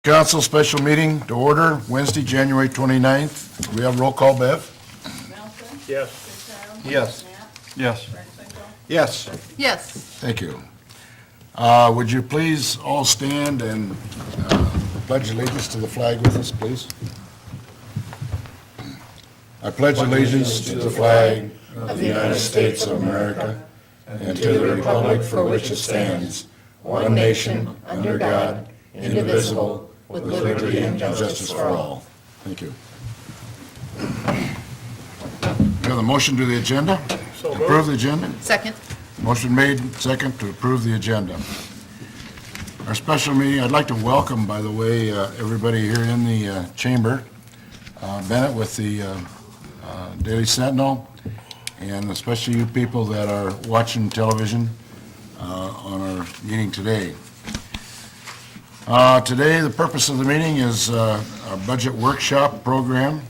Council special meeting to order Wednesday, January 29th. We have roll call, Bev? Melton. Yes. Fitzgerald. Yes. Knapp. Yes. Rexinger. Yes. Yes. Thank you. Would you please all stand and pledge allegiance to the flag with us, please? I pledge allegiance to the flag of the United States of America and to the republic for which it stands, one nation, under God, indivisible, with liberty and justice for all. Thank you. We have a motion to the agenda? Approve the agenda? Second. Motion made, second, to approve the agenda. Our special meeting, I'd like to welcome, by the way, everybody here in the chamber. Bennett with the Daily Sentinel, and especially you people that are watching television on our meeting today. Today, the purpose of the meeting is our budget workshop program,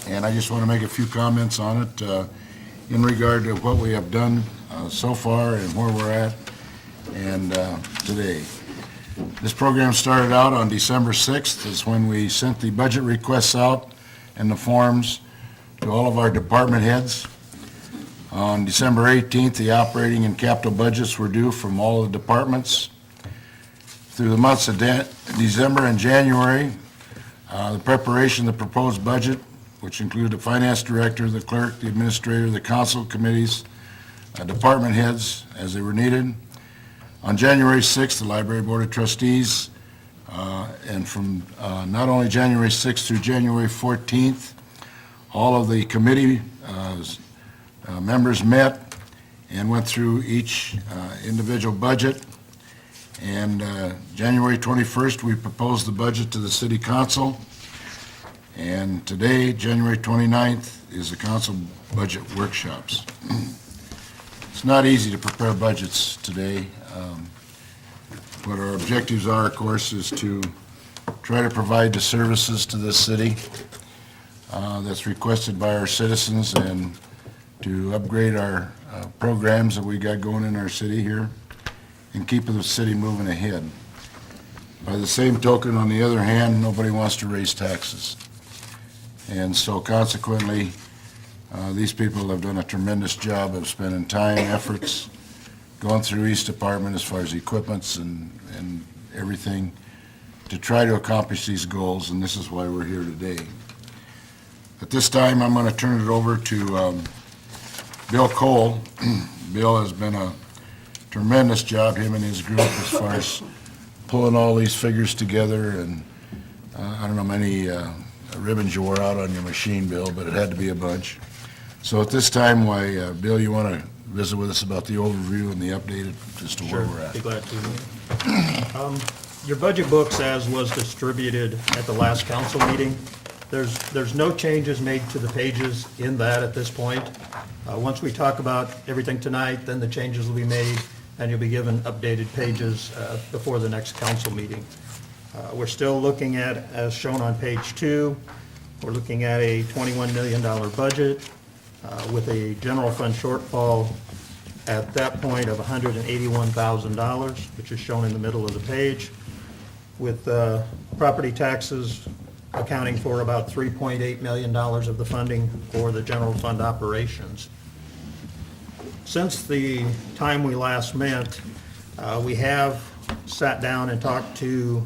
and I just want to make a few comments on it in regard to what we have done so far and where we're at and today. This program started out on December 6th, is when we sent the budget requests out and the forms to all of our department heads. On December 18th, the operating and capital budgets were due from all of the departments. Through the months of December and January, the preparation of the proposed budget, which included the finance director, the clerk, the administrator, the council committees, department heads as they were needed. On January 6th, the Library Board of Trustees, and from not only January 6th through January 14th, all of the committee members met and went through each individual budget. And January 21st, we proposed the budget to the City Council. And today, January 29th, is the council budget workshops. It's not easy to prepare budgets today. What our objectives are, of course, is to try to provide the services to this city that's requested by our citizens and to upgrade our programs that we got going in our city here and keep the city moving ahead. By the same token, on the other hand, nobody wants to raise taxes. And so consequently, these people have done a tremendous job of spending time, efforts, going through each department as far as equipments and everything to try to accomplish these goals, and this is why we're here today. At this time, I'm going to turn it over to Bill Cole. Bill has been a tremendous job, him and his group, as far as pulling all these figures together, and I don't know how many ribbons you wore out on your machine, Bill, but it had to be a bunch. So at this time, Bill, you want to visit with us about the overview and the update as to where we're at? Be glad to. Your budget books, as was distributed at the last council meeting, there's no changes made to the pages in that at this point. Once we talk about everything tonight, then the changes will be made, and you'll be given updated pages before the next council meeting. We're still looking at, as shown on page 2, we're looking at a $21 million budget with a general fund shortfall at that point of $181,000, which is shown in the middle of the page, with property taxes accounting for about $3.8 million of the funding for the general fund operations. Since the time we last met, we have sat down and talked to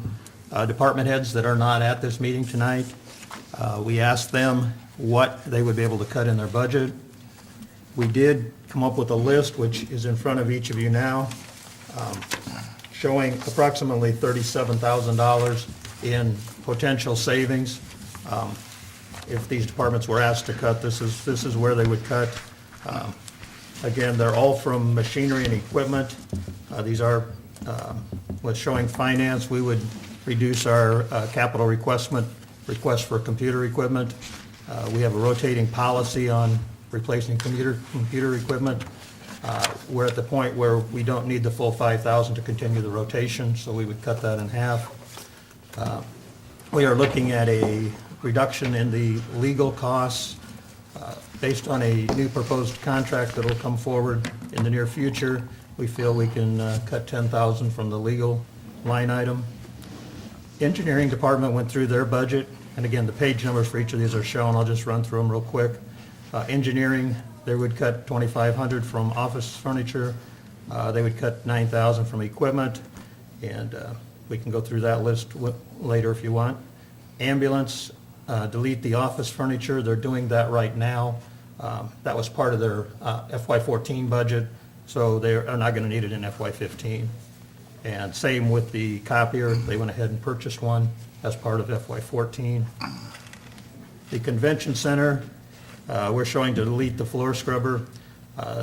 department heads that are not at this meeting tonight. We asked them what they would be able to cut in their budget. We did come up with a list, which is in front of each of you now, showing approximately $37,000 in potential savings. If these departments were asked to cut, this is where they would cut. Again, they're all from machinery and equipment. These are what's showing finance. We would reduce our capital request for computer equipment. We have a rotating policy on replacing computer equipment. We're at the point where we don't need the full $5,000 to continue the rotation, so we would cut that in half. We are looking at a reduction in the legal costs based on a new proposed contract that will come forward in the near future. We feel we can cut $10,000 from the legal line item. engineering department went through their budget, and again, the page numbers for each of these are shown. I'll just run through them real quick. Engineering, they would cut $2,500 from office furniture. They would cut $9,000 from equipment, and we can go through that list later if you want. Ambulance, delete the office furniture. They're doing that right now. That was part of their FY14 budget, so they're not going to need it in FY15. And same with the copier. They went ahead and purchased one as part of FY14. The convention center, we're showing to delete the floor scrubber.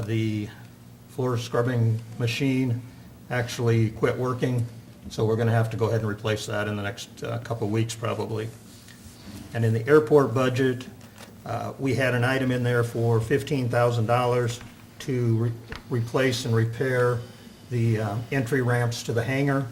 The floor scrubbing machine actually quit working, so we're going to have to go ahead and replace that in the next couple of weeks probably. And in the airport budget, we had an item in there for $15,000 to replace and repair the entry ramps to the hangar.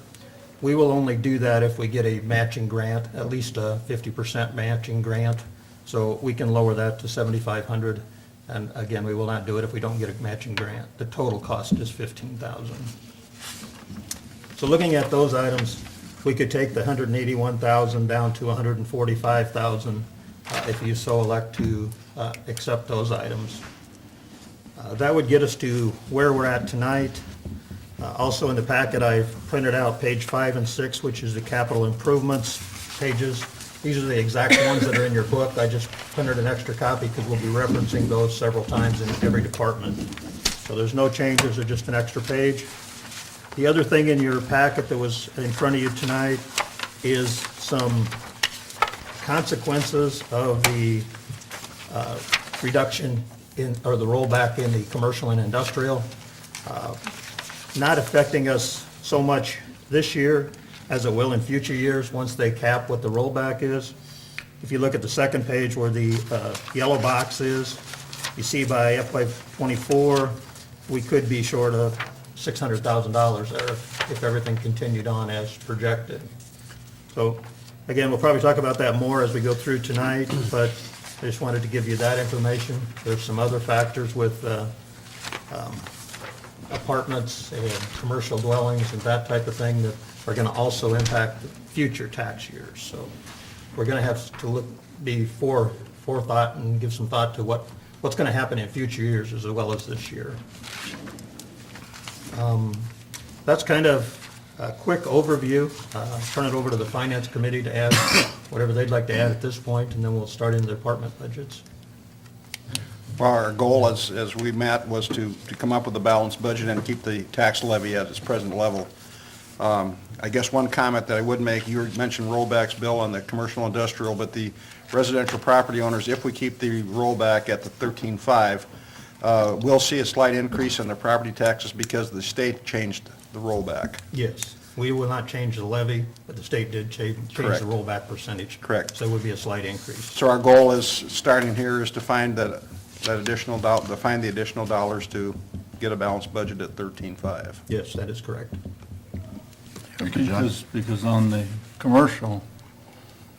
We will only do that if we get a matching grant, at least a 50% matching grant. So we can lower that to $7,500. And again, we will not do it if we don't get a matching grant. The total cost is $15,000. So looking at those items, we could take the $181,000 down to $145,000 if you so elect to accept those items. That would get us to where we're at tonight. Also in the packet, I've printed out page 5 and 6, which is the capital improvements pages. These are the exact ones that are in your book. I just printed an extra copy because we'll be referencing those several times in every department. So there's no changes, they're just an extra page. The other thing in your packet that was in front of you tonight is some consequences of the reduction in, or the rollback in the commercial and industrial. Not affecting us so much this year as it will in future years once they cap what the rollback is. If you look at the second page where the yellow box is, you see by FY24, we could be short of $600,000 there if everything continued on as projected. So again, we'll probably talk about that more as we go through tonight, but I just wanted to give you that information. There's some other factors with apartments and commercial dwellings and that type of thing that are going to also impact future tax years. So we're going to have to be forethought and give some thought to what's going to happen in future years as well as this year. That's kind of a quick overview. Turn it over to the Finance Committee to add whatever they'd like to add at this point, and then we'll start into the department budgets. Well, our goal as we met was to come up with a balanced budget and keep the tax levy at its present level. I guess one comment that I would make, you mentioned rollbacks, Bill, on the commercial industrial, but the residential property owners, if we keep the rollback at the 13.5, we'll see a slight increase in their property taxes because the state changed the rollback. Yes, we will not change the levy, but the state did change the Correct. rollback percentage. Correct. So it would be a slight increase. So our goal is, starting here, is to find that additional to find the additional dollars to get a balanced budget at 13.5. Yes, that is correct. Thank you, John. Because on the commercial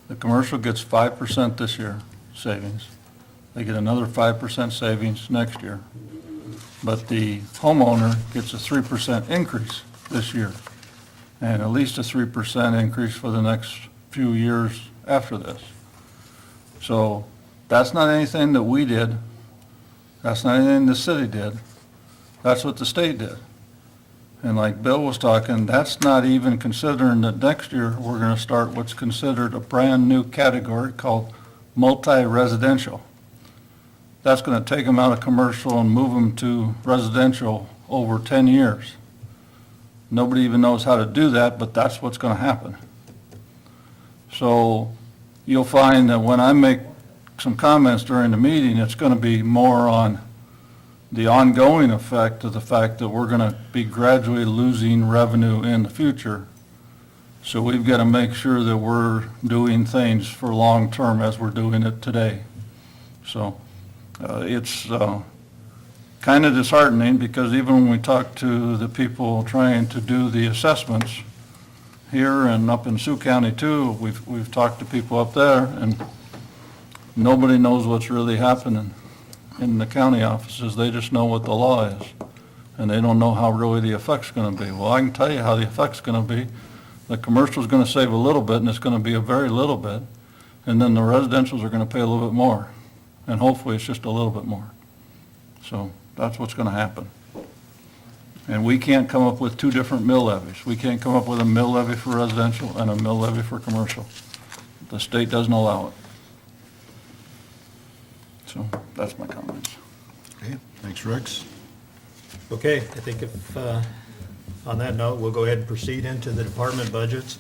gets 5% this year savings. They get another 5% savings next year. But the homeowner gets a 3% increase this year, and at least a 3% increase for the next few years after this. So that's not anything that we did. That's not anything the city did. That's what the state did. And like Bill was talking, that's not even considering that next year we're going to start what's considered a brand-new category called multi-residential. That's going to take them out of commercial and move them to residential over 10 years. Nobody even knows how to do that, but that's what's going to happen. So you'll find that when I make some comments during the meeting, it's going to be more on the ongoing effect of the fact that we're going to be gradually losing revenue in the future. So we've got to make sure that we're doing things for long term as we're doing it today. So it's kind of disheartening because even when we talk to the people trying to do the assessments here and up in Sioux County too, we've talked to people up there and nobody knows what's really happening in the county offices. They just know what the law is, and they don't know how really the effect's going to be. Well, I can tell you how the effect's going to be. The commercial's gonna save a little bit, and it's gonna be a very little bit, and then the residentials are gonna pay a little bit more, and hopefully it's just a little bit more. So that's what's gonna happen. And we can't come up with two different mill levies. We can't come up with a mill levy for residential and a mill levy for commercial. The state doesn't allow it. So that's my comments. Okay, thanks, Rex. Okay, I think if, on that note, we'll go ahead and proceed into the department budgets.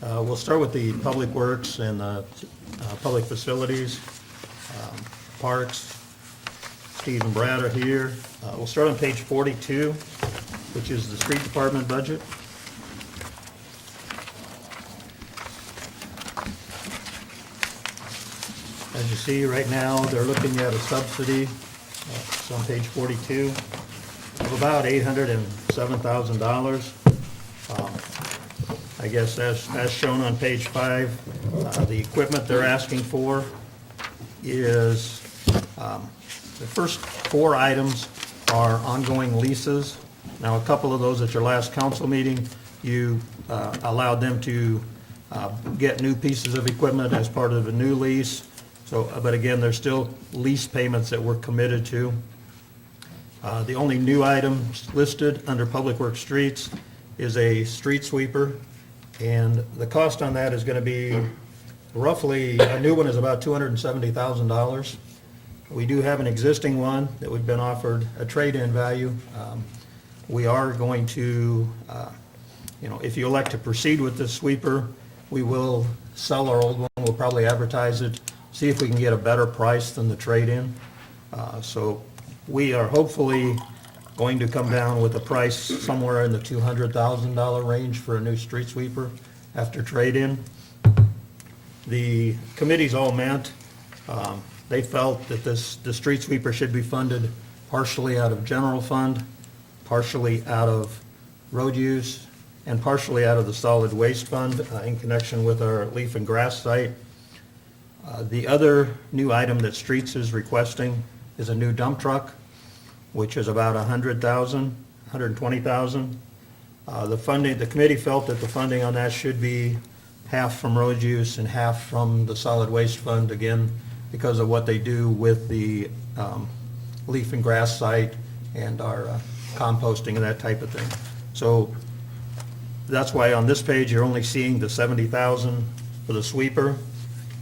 We'll start with the Public Works and Public Facilities, Parks. Steve and Brad are here. We'll start on page 42, which is the Street Department budget. As you see, right now, they're looking at a subsidy, it's on page 42, of about $807,000. I guess as shown on page 5, the equipment they're asking for is, the first 4 items are ongoing leases. Now, a couple of those at your last council meeting, you allowed them to get new pieces of equipment as part of a new lease. So, but again, there's still lease payments that we're committed to. The only new items listed under Public Works Streets is a street sweeper, and the cost on that is gonna be roughly, a new one is about $270,000. We do have an existing one that we've been offered a trade-in value. We are going to, if you elect to proceed with this sweeper, we will sell our old one, we'll probably advertise it, see if we can get a better price than the trade-in. So we are hopefully going to come down with a price somewhere in the $200,000 range for a new street sweeper after trade-in. The committees all met. They felt that the street sweeper should be funded partially out of general fund, partially out of road use, and partially out of the solid waste fund in connection with our leaf and grass site. The other new item that Streets is requesting is a new dump truck, which is about $120,000. The funding, the committee felt that the funding on that should be half from road use and half from the solid waste fund, again, because of what they do with the leaf and grass site and our composting and that type of thing. So that's why on this page, you're only seeing the $70,000 for the sweeper.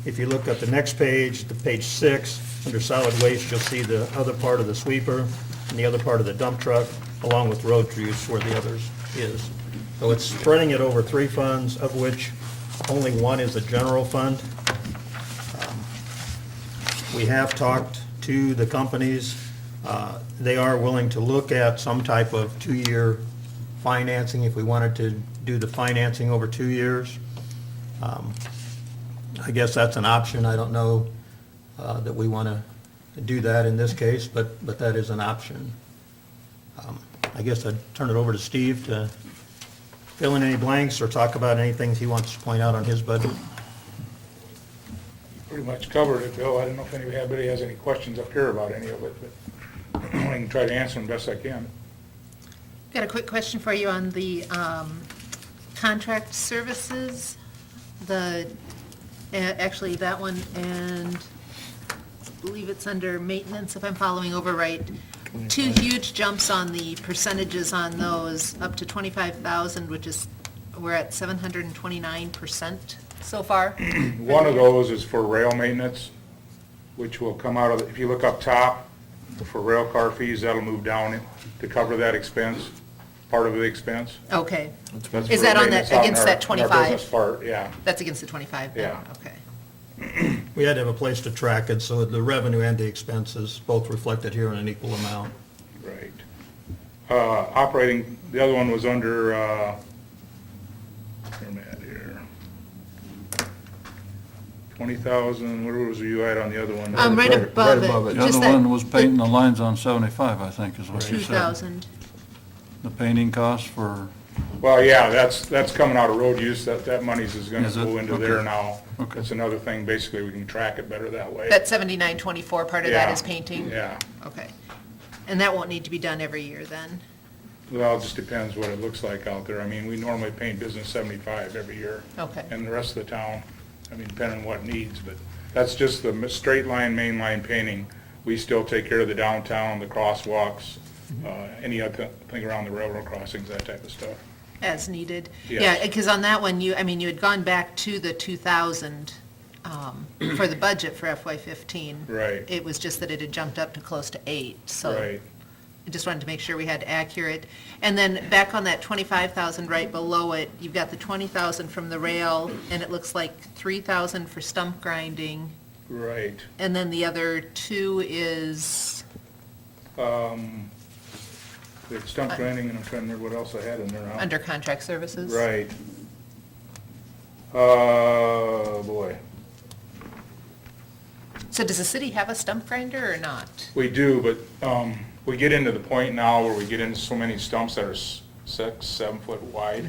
If you look at the next page, the page 6, under solid waste, you'll see the other part of the sweeper and the other part of the dump truck, along with road use where the others is. So it's spreading it over 3 funds, of which only one is a general fund. We have talked to the companies. They are willing to look at some type of 2-year financing if we wanted to do the financing over 2 years. I guess that's an option. I don't know that we want to do that in this case, but that is an option. I guess I'd turn it over to Steve to fill in any blanks or talk about anything he wants to point out on his budget. Pretty much covered it, Bill. I don't know if anybody has any questions up here about any of it, but I can try to answer them best I can. Got a quick question for you on the contract services, actually that one, and I believe it's under maintenance, if I'm following over right. 2 huge jumps on the percentages on those, up to 25,000, which is, we're at 729% so far. One of those is for rail maintenance, which will come out of, if you look up top, for rail car fees, that'll move down to cover that expense, part of the expense. Okay. That's Is for that on maintenance that, out in against our- that in our 25? business part, yeah. That's against the 25 then? Yeah. Okay. We had to have a place to track it, so the revenue and the expenses both reflected here in an equal amount. Right. Operating, the other one was under, where am I at here? 20,000, where was you at on the other one? Right above it. The Just other that- one was painting the lines on 75, I think, is what you said. 2,000. The painting cost for, Well, yeah, that's coming out of road use, that money's is gonna Is it? go into there Okay. now. Okay. That's another thing, basically, we can track it better that way. That 7924, part of that Yeah. is painting? Yeah, Okay. And that won't need to be done every year then? Well, it just depends what it looks like out there. I mean, we normally paint business 75 every year. Okay. And the rest of the town, I mean, depending on what needs, but that's just the straight line, main line painting. We still take care of the downtown, the crosswalks, any other thing around the railroad crossings, that type of stuff. As needed? Yes. Yeah, because on that one, you had gone back to the 2,000 for the budget for FY15. Right. It was just that it had jumped up to close to 8, so. Right. I just wanted to make sure we had accurate. And then back on that 25,000 right below it, you've got the 20,000 from the rail, and it looks like 3,000 for stump grinding. Right. And then the other 2 is, The stump grinding, and I'm trying to remember what else I had in there now. under contract services? Right. Boy. So does the city have a stump grinder or not? We do, but we get into the point now where we get into so many stumps that are 6, 7 foot wide.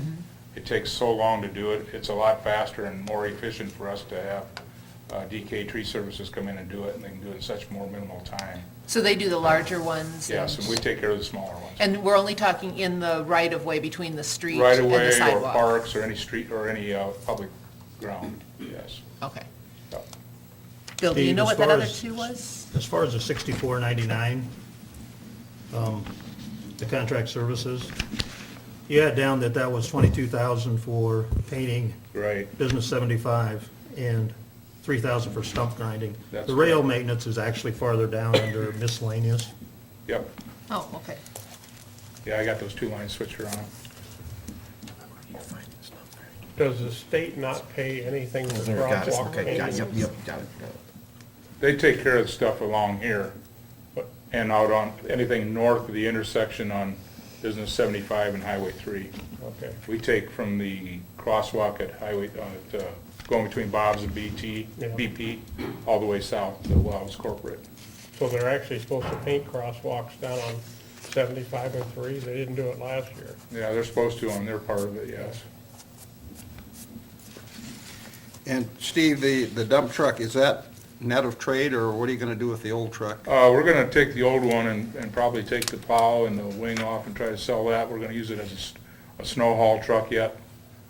It takes so long to do it. It's a lot faster and more efficient for us to have DK Tree Services come in and do it, and they can do it in such more minimal time. So they do the larger ones? Yes, and we take care of the smaller ones. And we're only talking in the right-of-way between the street Right and the away, or sidewalk? parks, or any street, or any public ground, yes. Okay. Yep. Bill, do you Steve, know as what that far other as- 2 was? As far as the 6499, the contract services, you had down that was 22,000 for painting, Right, business 75, and 3,000 for stump grinding. That's The rail correct. maintenance is actually farther down under miscellaneous. yep. Oh, okay. Yeah, I got those 2 lines switched around. Does the state not pay anything for There, got it, crosswalk okay, got it, painting? yep, got it. They take care of the stuff along here, and out on, anything north of the intersection on Business 75 and Highway 3. Okay, We take from the crosswalk at Highway, going between Bob's and Yeah. BP, all the way south to Wells Corporate. so they're actually supposed to paint crosswalks down on 75 and 3, they didn't do it last year. Yeah, they're supposed to on their part of it, yes. And Steve, the dump truck, is that net of trade, or what are you gonna do with the old truck? We're gonna take the old one and probably take the plow and the wing off and try to sell that. We're gonna use it as a snow haul truck yet,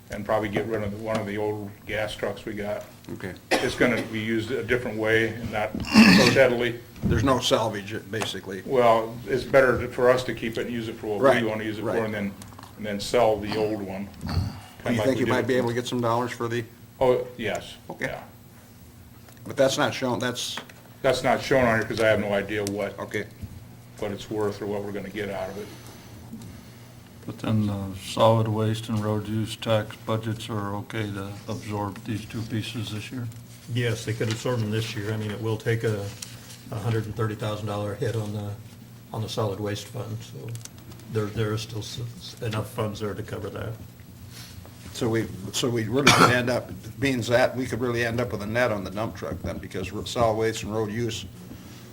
and probably get rid of one of the old gas trucks we got. Okay. It's gonna be used a different way and not steadily. There's no salvage, basically. Well, it's better for us to keep it and use it for what Right, we wanna use it for, right. and then sell the old one. Do Kinda you like think we you did might it be for- able to get some dollars for the, Oh, yes. Okay. Yeah. but that's not shown, that's, That's not shown on here because I have no idea what okay. it's worth or what we're gonna get out of it. But then the solid waste and road use tax budgets are okay to absorb these 2 pieces this year? Yes, they could absorb them this year. I mean, it will take a $130,000 hit on the solid waste fund, so there is still enough funds there to cover that. So we really could end up, means that, we could really end up with a net on the dump truck then, because solid waste and road use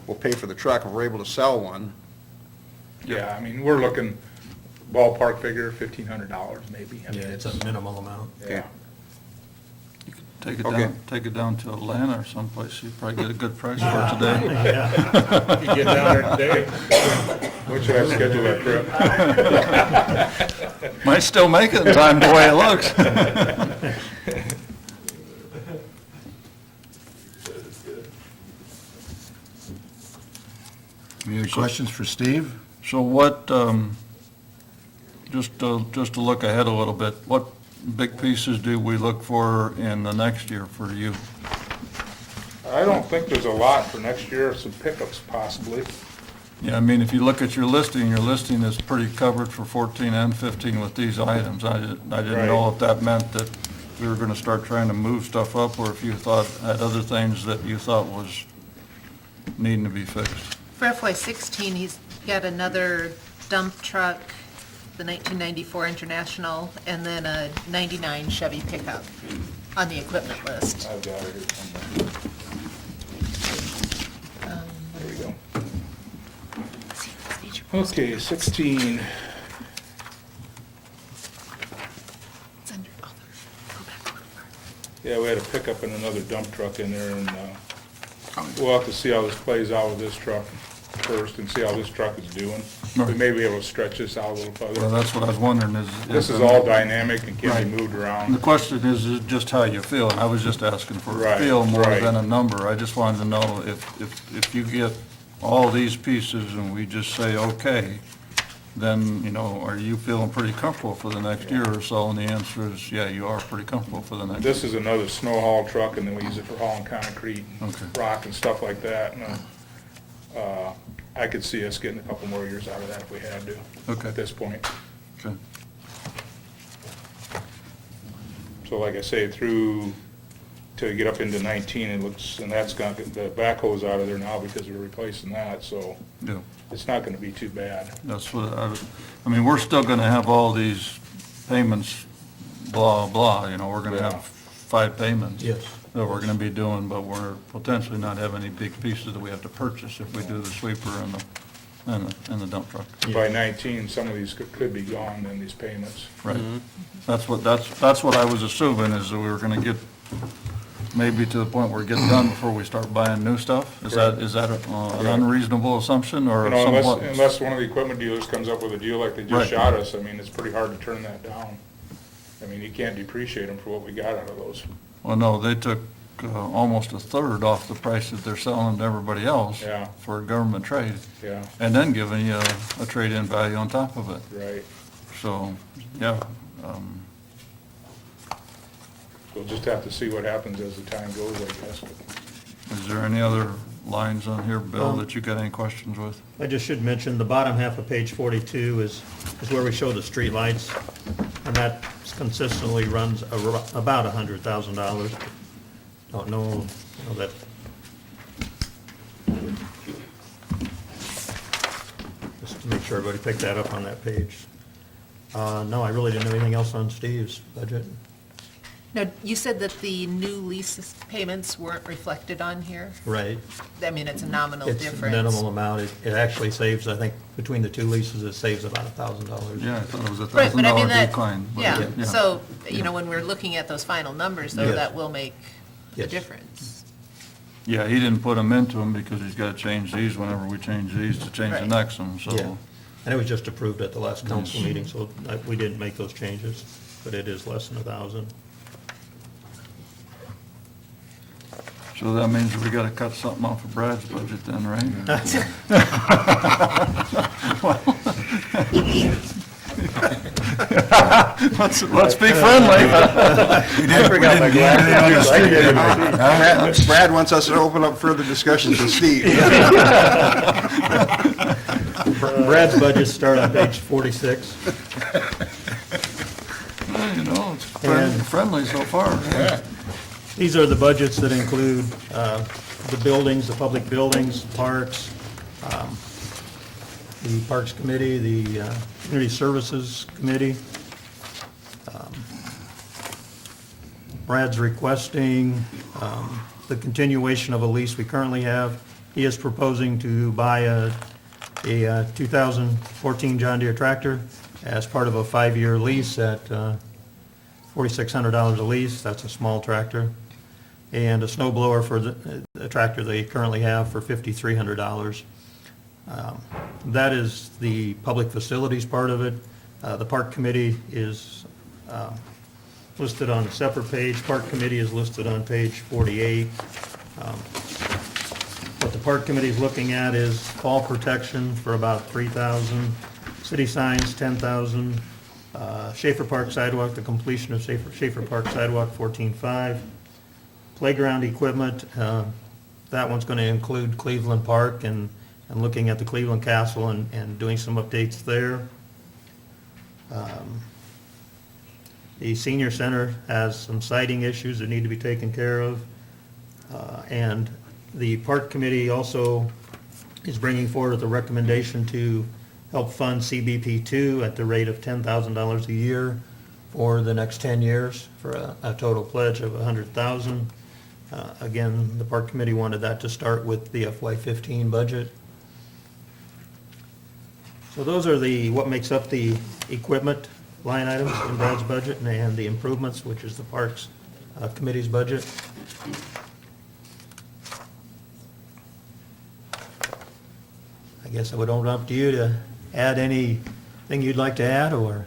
will pay for the truck if we're able to sell one. Yeah, I mean, we're looking ballpark figure, $1,500 maybe. I mean, Yeah, it's a minimal amount. Yeah. Take it Okay. down, take it down to Atlanta or someplace, you'd probably get a good price for it today. You get down there today, When should I schedule that trip? Might still make it in time the way it looks. Any other questions for Steve? So what, just to look ahead a little bit, what big pieces do we look for in the next year for you? I don't think there's a lot for next year, some pickups possibly. Yeah, I mean, if you look at your listing is pretty covered for 14 and 15 with these items. I didn't know Right. if that meant that we were gonna start trying to move stuff up, or if you had other things that you thought was needing to be fixed. For FY16, he's got another dump truck, the 1994 International, and then a 99 Chevy pickup on the equipment list. I've got it here somewhere. There we go. Okay, 16. It's under other. Go back one more. Yeah, we had a pickup and another dump truck in there, and we'll have to see how this plays out with this truck first and see how this truck is doing. we may be able to stretch this out a little Well, further. that's what I was wondering is. This is all dynamic and can Right. be moved And the around. question is just how you feel, and I was just asking for a Right, feel more right. than a number. I just wanted to know if you get all these pieces and we just say, okay, then, you know, are you feeling pretty comfortable for the next year or so? And the answer is, yeah, you are pretty comfortable for the next. This is another snow haul truck, and then we use it for hauling concrete and Okay. rock and stuff like that. And, I could see us getting a couple more years out of that if we had to. Okay. At this point. Okay. So like I say, through, till you get up into 19, it looks, and that's got, the backhoe's out of there now because we're replacing that, so Yeah, it's not gonna be too bad. that's what I mean, we're still gonna have all these payments, blah, blah, you know, we're gonna Yeah. have 5 payments. Yes. That we're gonna be doing, but we're potentially not have any big pieces that we have to purchase if we do the sweeper and the dump truck. By 19, some of these could be gone, then these payments. Right. That's what I was assuming, is that we were gonna get maybe to the point where it gets done before we start buying new stuff? Is that an unreasonable assumption or You know, somewhat? unless one of the equipment dealers comes up with a deal like they Right. just shot us, I mean, it's pretty hard to turn that down. I mean, you can't depreciate them for what we got out of those. Well, no, they took almost a third off the price that they're selling to everybody else. Yeah. For a government trade, Yeah, and then giving you a trade-in value on top of it. right. So, yeah, We'll just have to see what happens as the time goes, I guess. is there any other lines on here, Bill, that you got any questions with? I just should mention, the bottom half of page 42 is where we show the streetlights, and that consistently runs about $100,000. Don't know, you know, that. Just to make sure everybody picked that up on that page. No, I really didn't have anything else on Steve's budget. Now, you said that the new lease payments weren't reflected on here? Right. I mean, it's a nominal It's difference. a minimal amount. It actually saves, I think, between the two leases, it saves about $1,000. Yeah, I thought it was a Right, but I mean $1,000 that, decline. but yeah, so, you know, when we're looking at those final numbers, though, Yes. that will make a Yes. difference. Yeah, he didn't put them into them because he's got to change these whenever we change these to change the Right. next one, Yeah, so. and it was just approved at the last council meeting, so we didn't make those changes, but it is less than 1,000. So that means we got to cut something off of Brad's budget then, right? Let's be friendly. Brad wants us to open up further discussions with Steve. Brad's budgets start on page 46. You know, it's And- friendly so far. right? These are the budgets that include the buildings, the public buildings, parks, the Parks Committee, the Community Services Committee. Brad's requesting the continuation of a lease we currently have. He is proposing to buy a 2014 John Deere tractor as part of a 5-year lease at $4,600 a lease. That's a small tractor. And a snow blower for the tractor they currently have for $5,300. That is the public facilities part of it. The Park Committee is listed on a separate page. Park Committee is listed on page 48. What the Park Committee is looking at is fall protection for about $3,000, city signs, $10,000, Schaefer Park sidewalk, the completion of Schaefer Park sidewalk, $14,500. Playground equipment, that one's going to include Cleveland Park and looking at the Cleveland Castle and doing some updates there. The senior center has some siding issues that need to be taken care of. And the Park Committee also is bringing forward the recommendation to help fund CBP2 at the rate of $10,000 a year for the next 10 years for a total pledge of $100,000. Again, the Park Committee wanted that to start with the FY15 budget. So those are what makes up the equipment line items in Brad's budget and the improvements, which is the Parks Committee's budget. I guess I would open up to you to add anything you'd like to add, or?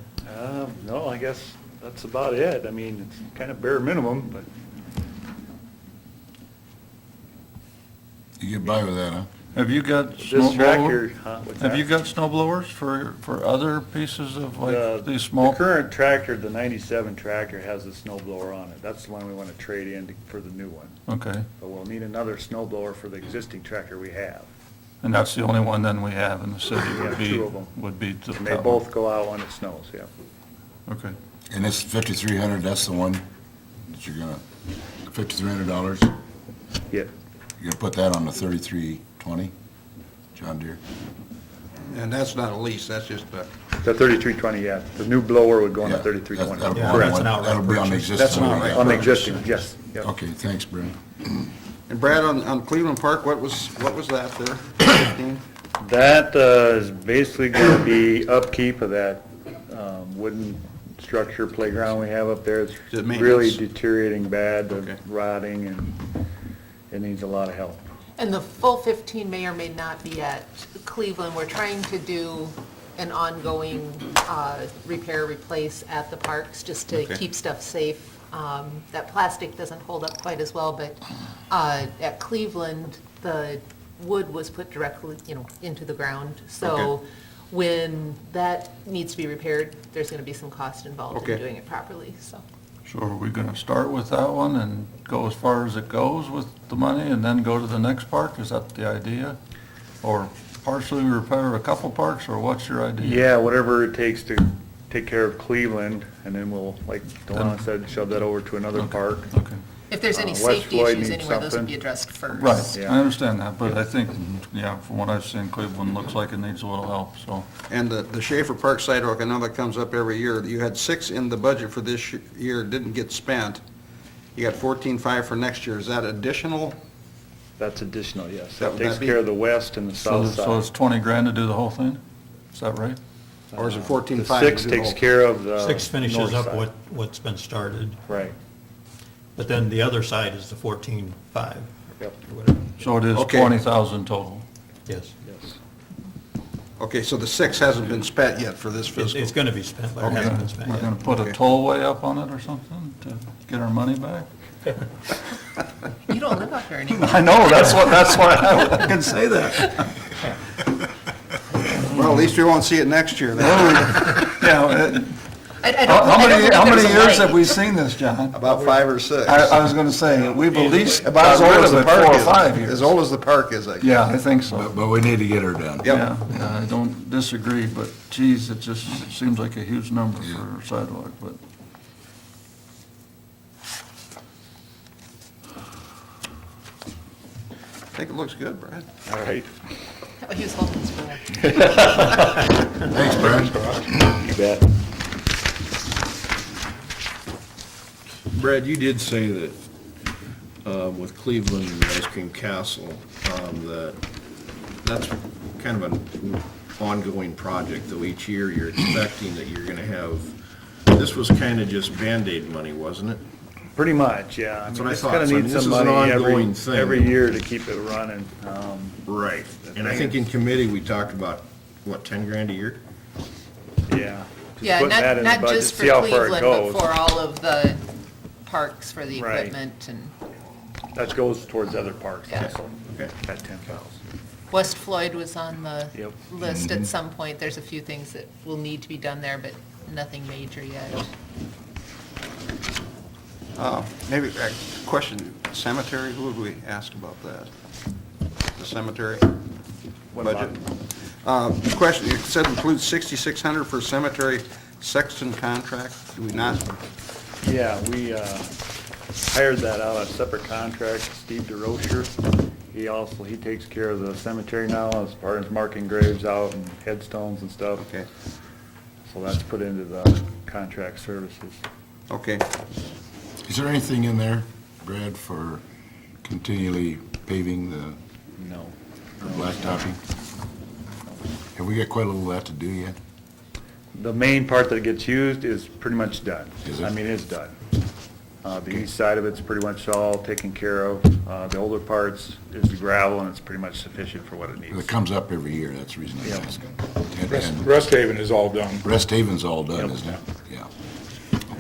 No, I guess that's about it. I mean, it's kind of bare minimum, but You get by with that, huh? Have you got this snow tractor, blower? what's Have that? you got snow blowers for other pieces of The- like these small? The current tractor, the 97 tractor, has a snow blower on it. That's the one we want to trade in for the new one. Okay, But we'll need another snow blower for the existing tractor we have. and that's the only one then we have in the city We would have be, two of them. would be the And they that both one. go out when it snows, yeah. Okay. And this 5,300, that's the one that you're gonna, $5,300, Yeah. you're gonna put that on the 3320 John Deere? And that's not a lease, that's just a... The 3320, yeah. The new blower would go on the Yeah, 3320. that'll be Yeah, on the that's one- an outright That'll be on the purchase. existing. That's an one, outright yeah. On the existing, yes, yeah. Okay, thanks, Brad. And Brad, on Cleveland Park, what was that there? 15? That is basically going to be upkeep of that wooden structure playground we have up there. It's Is it maintenance? really deteriorating bad, Okay. rotting, and it needs a lot of help. And the full 15 may or may not be at Cleveland. We're trying to do an ongoing repair, replace at the parks, just to Okay. keep stuff safe. That plastic doesn't hold up quite as well, but at Cleveland, the wood was put directly, into the ground. So Okay. when that needs to be repaired, there's going to be some cost involved Okay. in doing it properly, so. So are we gonna start with that one and go as far as it goes with the money and then go to the next park? Is that the idea? Or partially repair a couple parks, or what's your idea? Yeah, whatever it takes to take care of Cleveland, and then we'll, like Delana said, shove that over to another park. Okay, If there's any West safety Floyd issues needs anywhere, those would something. be addressed first. right, Yeah. I understand that, but I think, yeah, from what I've seen, Cleveland looks like it needs a little help, so. And the Schaefer Park sidewalk, I know that comes up every year. You had 6 in the budget for this year, didn't get spent. You got 14.5 for next year. Is that additional? That's additional, yes. That That would takes that be- care of the west and the So south so it's side. 20 grand to do the whole thing? Is that right? Or is it The 14.5? 6 takes care of the Six finishes north up side. what's been started, Right, but then the other side is the 14.5, yep, or whatever. So it is Okay. 20,000 total? Yes. yes. Okay, so the 6 hasn't been spent yet for this It's fiscal. going to be spent, but it Okay, hasn't been spent we're yet. gonna put a Okay. tollway up on it or something to get our money back? You don't live up here anymore. I know, that's why I can say that. Well, at least we won't see it next year then. Yeah, I don't- how I don't many, think how many there's a years light. have we seen this, John? About 5 or 6. I was gonna say, we've at least About as got old rid as of the it park 4 or is. 5 years. As old as the park is, I guess. Yeah, I think so. But we need to get her done. Yep. Yeah, I don't disagree, but geez, it just seems like a huge number for a sidewalk, but. I think it looks good, Brad. All right, Oh, he was holding his breath. Thanks, Brad. you bet. Brad, you did say that with Cleveland and the Ice Cream Castle, that that's kind of an ongoing project, though each year you're expecting that you're gonna have, this was kind of just Band-Aid money, wasn't it? Pretty much, yeah. That's mean, what I it's thought. gonna So, I need mean, this some is an money ongoing thing. every year to keep it running. Right. And I think in committee, we talked about, what, 10 grand a year? Yeah. Just Yeah, putting that in the not budget, just for see how far it Cleveland, but goes. for all of the parks, for the Right. equipment, and That goes towards other parks Yeah. also, Okay. that 10,000. West Floyd was on the Yep. list at some point. There's a few things that will need to be done there, but nothing major yet. Maybe a question, cemetery, who would we ask about that? The cemetery What budget? Question, you said includes 6,600 for cemetery sexton contract, do we not? Yeah, we hired that out on a separate contract, Steve DeRocher. He takes care of the cemetery now, as far as marking graves out and headstones and stuff. Okay, So that's put into the contract services. okay. Is there anything in there, Brad, for continually paving the No. or blacktopping? Have we got quite a little of that to do yet? The main part that gets used is pretty much done. Is it? I mean, it's done. The east side of it's pretty much all taken care of. The older parts is the gravel, and it's pretty much sufficient for what it It needs. comes up every year, that's the reason I'm Yep. asking. Rest And Rest Haven is all done. Rest Haven's all done, Yep. isn't it? Yeah.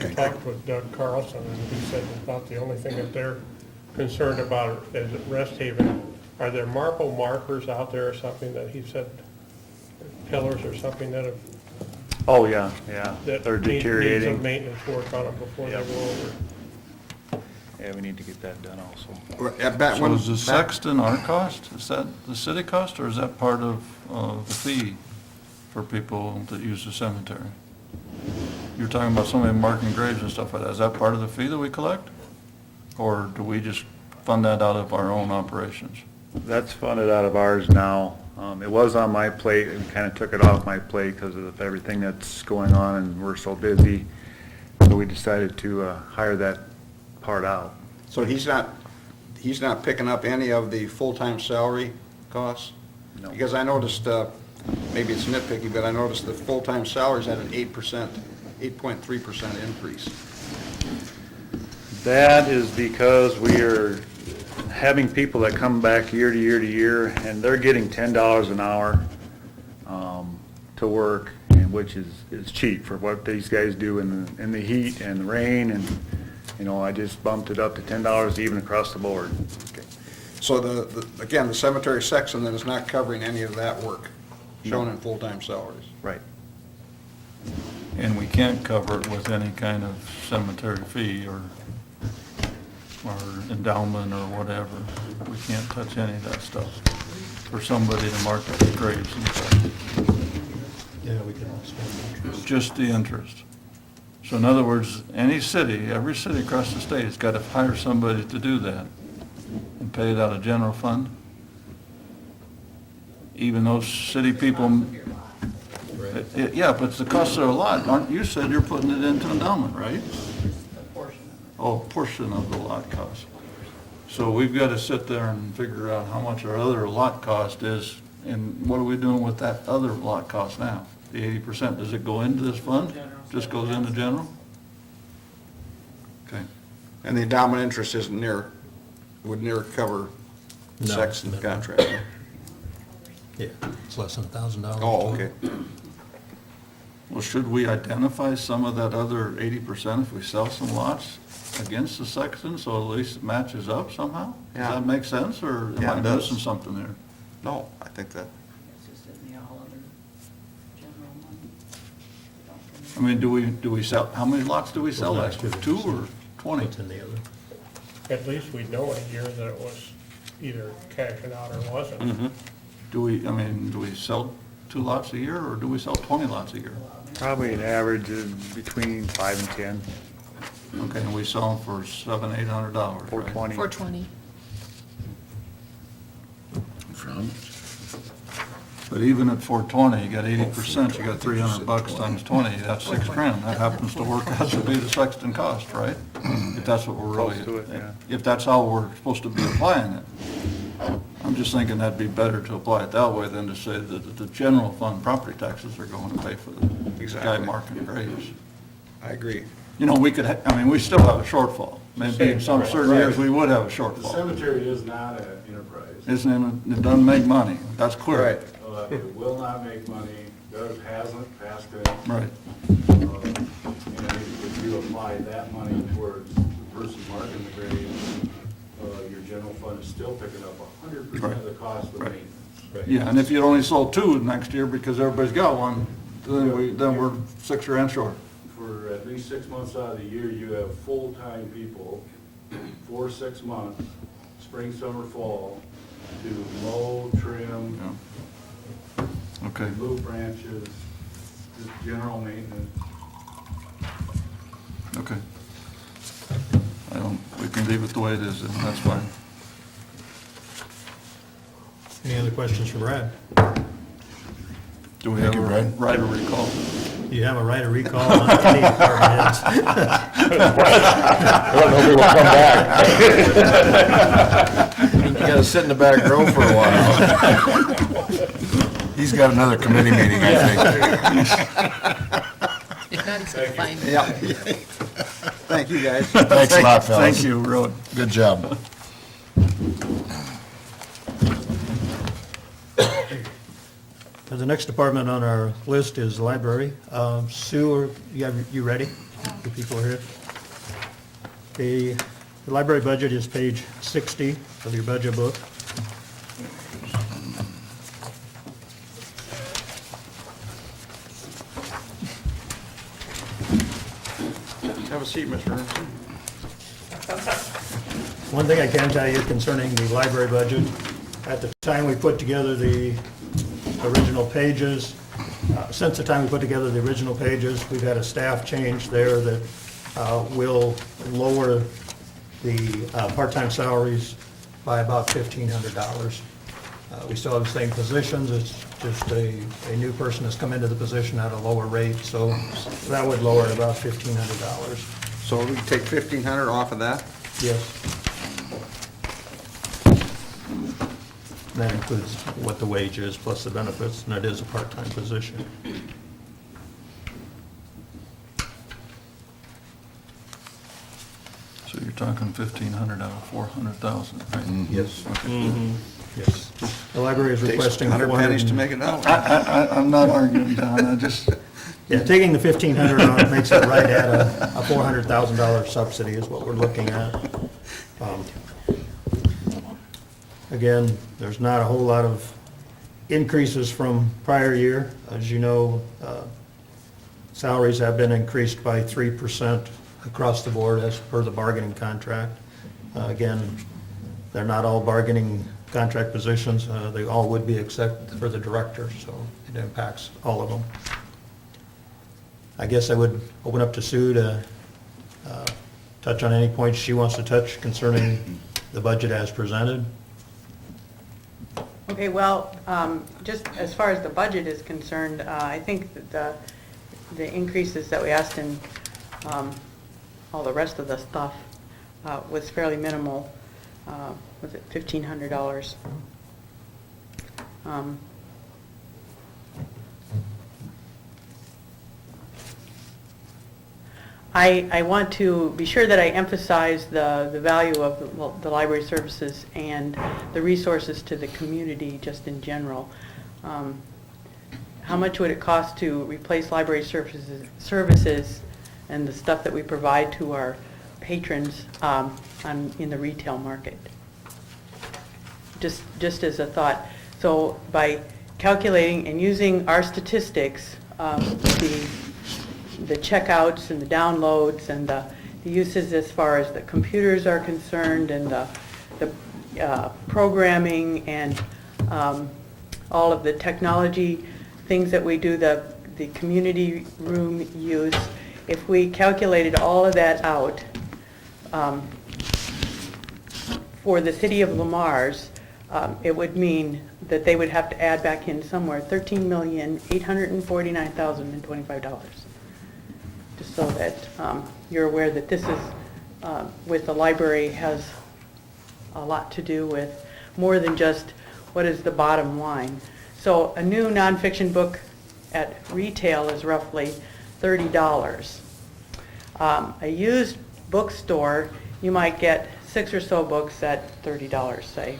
I talked with Doug Carlson, and he said about the only thing that they're concerned about is at Rest Haven, are there marble markers out there or something that he said, pillars or something that have, Oh, yeah, yeah. that They're need some deteriorating. maintenance work on them before they Yep. go over? Yeah, we need to get that done also. So is the sexton our cost? Is that the city cost, or is that part of the fee for people that use the cemetery? You're talking about somebody marking graves and stuff like that. Is that part of the fee that we collect? Or do we just fund that out of our own operations? That's funded out of ours now. It was on my plate, and kind of took it off my plate because of everything that's going on, and we're so busy. So we decided to hire that part out. So he's not picking up any of the full-time salary costs? No. Because I noticed, maybe it's nitpicky, but I noticed the full-time salaries had an 8.3% increase. That is because we are having people that come back year to year to year, and they're getting $10 an hour to work, and which is cheap for what these guys do in the heat and the rain, and, you know, I just bumped it up to $10 even across the board. Okay. So again, the cemetery section then is not covering any of that work shown in full-time salaries? Right. And we can't cover it with any kind of cemetery fee or endowment or whatever. We can't touch any of that stuff for somebody to mark the graves and stuff. Yeah, we can all spend interest. Just the interest. So in other words, any city, every city across the state has got to hire somebody to do that and pay it out of general fund. Even those city people, yeah, but it's the cost of a lot. Aren't, you said you're putting it into endowment, right? Oh, a portion of the lot cost. So we've got to sit there and figure out how much our other lot cost is, and what are we doing with that other lot cost now? The 80%, does it go into this fund? Just goes into general? Okay. And the endowment interest would near cover No, Sexton no. contract? Yeah, it's less than $1,000. Oh, okay. Well, should we identify some of that other 80% if we sell some lots against the Sexton, so at least it matches up somehow? Does Yeah. that make sense, or am Yeah, I it does. missing something there? No, I think that, It's just in the all other general money. I mean, do we sell, how many lots do we sell last year? 2 or 20? What's in the other? At least we'd know in a year that it was either cashing out or wasn't. Do we sell 2 lots a year, or do we sell 20 lots a year? Probably an average of between 5 and 10, Okay, and we sell them for $700, $800, right? 420. 420. From? But even at 420, you got 80%, you got $300 times 20, that's $6,000. That happens to work out to be the Sexton cost, right? If that's what we're really, Close to it, yeah. if that's how we're supposed to be applying it. I'm just thinking that'd be better to apply it that way than to say that the general fund property taxes are going to pay for the guy Exactly. marking graves. I agree. You know, we could, we still have a shortfall. Maybe in some certain years, we would have a The shortfall. cemetery is not an enterprise. It doesn't make money, that's clear. Right. It will not make money, hasn't, past it. Right. And if you apply that money towards the person marking the grave, your general fund is still picking up 100% of the cost of Right. maintenance. Yeah, and if you'd only sold 2 next year because everybody's got one, then we're $6,000 short. For at least 6 months out of the year, you have full-time people for 6 months, spring, summer, fall, to mow, trim, Yeah. Okay. remove branches, just general maintenance. Okay. We can leave it the way it is, and that's fine. Any other questions for Brad? Do we Thank have you, a Brad. right of recall? You have a right of recall on any department heads. You gotta sit in the back row for a while. He's got another committee meeting, I think. If not, he's gonna find me. Yeah. Thank you, guys. Thanks a lot, fellas. Thank you, really. Good job. The next department on our list is the library. Sue, you ready? The people are here. The library budget is page 60 of your budget book. Have a seat, Mr. Ernst. One thing I can tell you concerning the library budget, at the time we put together the original pages, since the time we put together the original pages, we've had a staff change there that will lower the part-time salaries by about $1,500. We still have the same positions, it's just a new person has come into the position at a lower rate, so that would lower it about $1,500. So we take 1,500 off of that? Yes. And that includes what the wage is plus the benefits, and it is a part-time position. So you're talking 1,500 out of 400,000, right? Yes. Yes. The library is Takes requesting 100 pennies to 400. make it out. I'm not arguing, Don, I just, Yeah, taking the 1,500 off makes it right at a $400,000 subsidy is what we're looking at. Again, there's not a whole lot of increases from prior year. As you know, salaries have been increased by 3% across the board as per the bargaining contract. Again, they're not all bargaining contract positions. They all would be except for the director, so it impacts all of them. I guess I would open up to Sue to touch on any points she wants to touch concerning the budget as presented. Okay, well, just as far as the budget is concerned, I think that the increases that we asked in all the rest of the stuff was fairly minimal. Was it $1,500? I want to be sure that I emphasize the value of the library services and the resources to the community just in general. How much would it cost to replace library services and the stuff that we provide to our patrons in the retail market? Just as a thought. So by calculating and using our statistics, the checkouts and the downloads and the uses as far as the computers are concerned and the programming and all of the technology things that we do, the community room use, if we calculated all of that out for the city of Lamar's, it would mean that they would have to add back in somewhere $13,849,025. Just so that you're aware that this is, with the library, has a lot to do with more than just what is the bottom line. So a new nonfiction book at retail is roughly $30. A used bookstore, you might get 6 or so books at $30, say.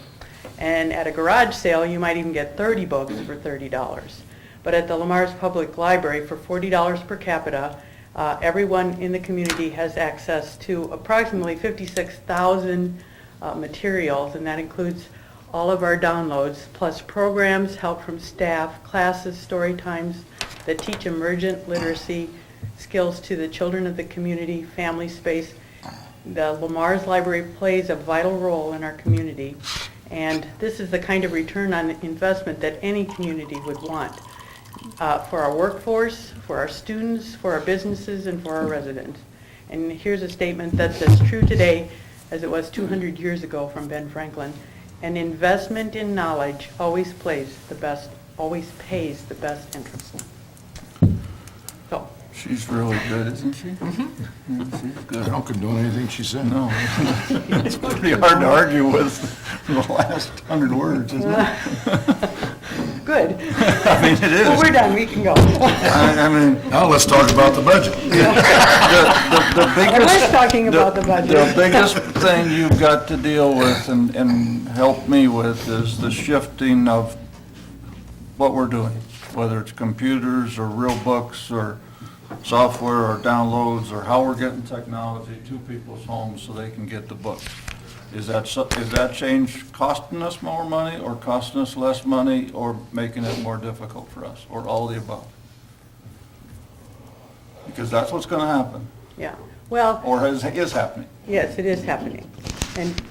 And at a garage sale, you might even get 30 books for $30. But at the Lamar's Public Library, for $40 per capita, everyone in the community has access to approximately 56,000 materials, and that includes all of our downloads, plus programs, help from staff, classes, story times that teach emergent literacy skills to the children of the community, family space. The Lamar's Library plays a vital role in our community, and this is the kind of return on investment that any community would want for our workforce, for our students, for our businesses, and for our residents. And here's a statement that's as true today as it was 200 years ago from Ben Franklin. An investment in knowledge always pays the best interest. So, she's really good, isn't she? Mm-hmm. She's I good. don't condone anything she said. No, it's pretty hard to argue with. the last 100 words, isn't it? Good. I mean, it is. Well, we're done, we can go. I mean, Now let's talk about the budget. the I biggest... was talking about the budget. The biggest thing you've got to deal with and help me with is the shifting of what we're doing, whether it's computers or real books or software or downloads or how we're getting technology to people's homes so they can get the books. Is that change costing us more money or costing us less money or making it more difficult for us, or all the above? Because that's what's going to happen, Yeah, well, or is happening. yes, it is happening.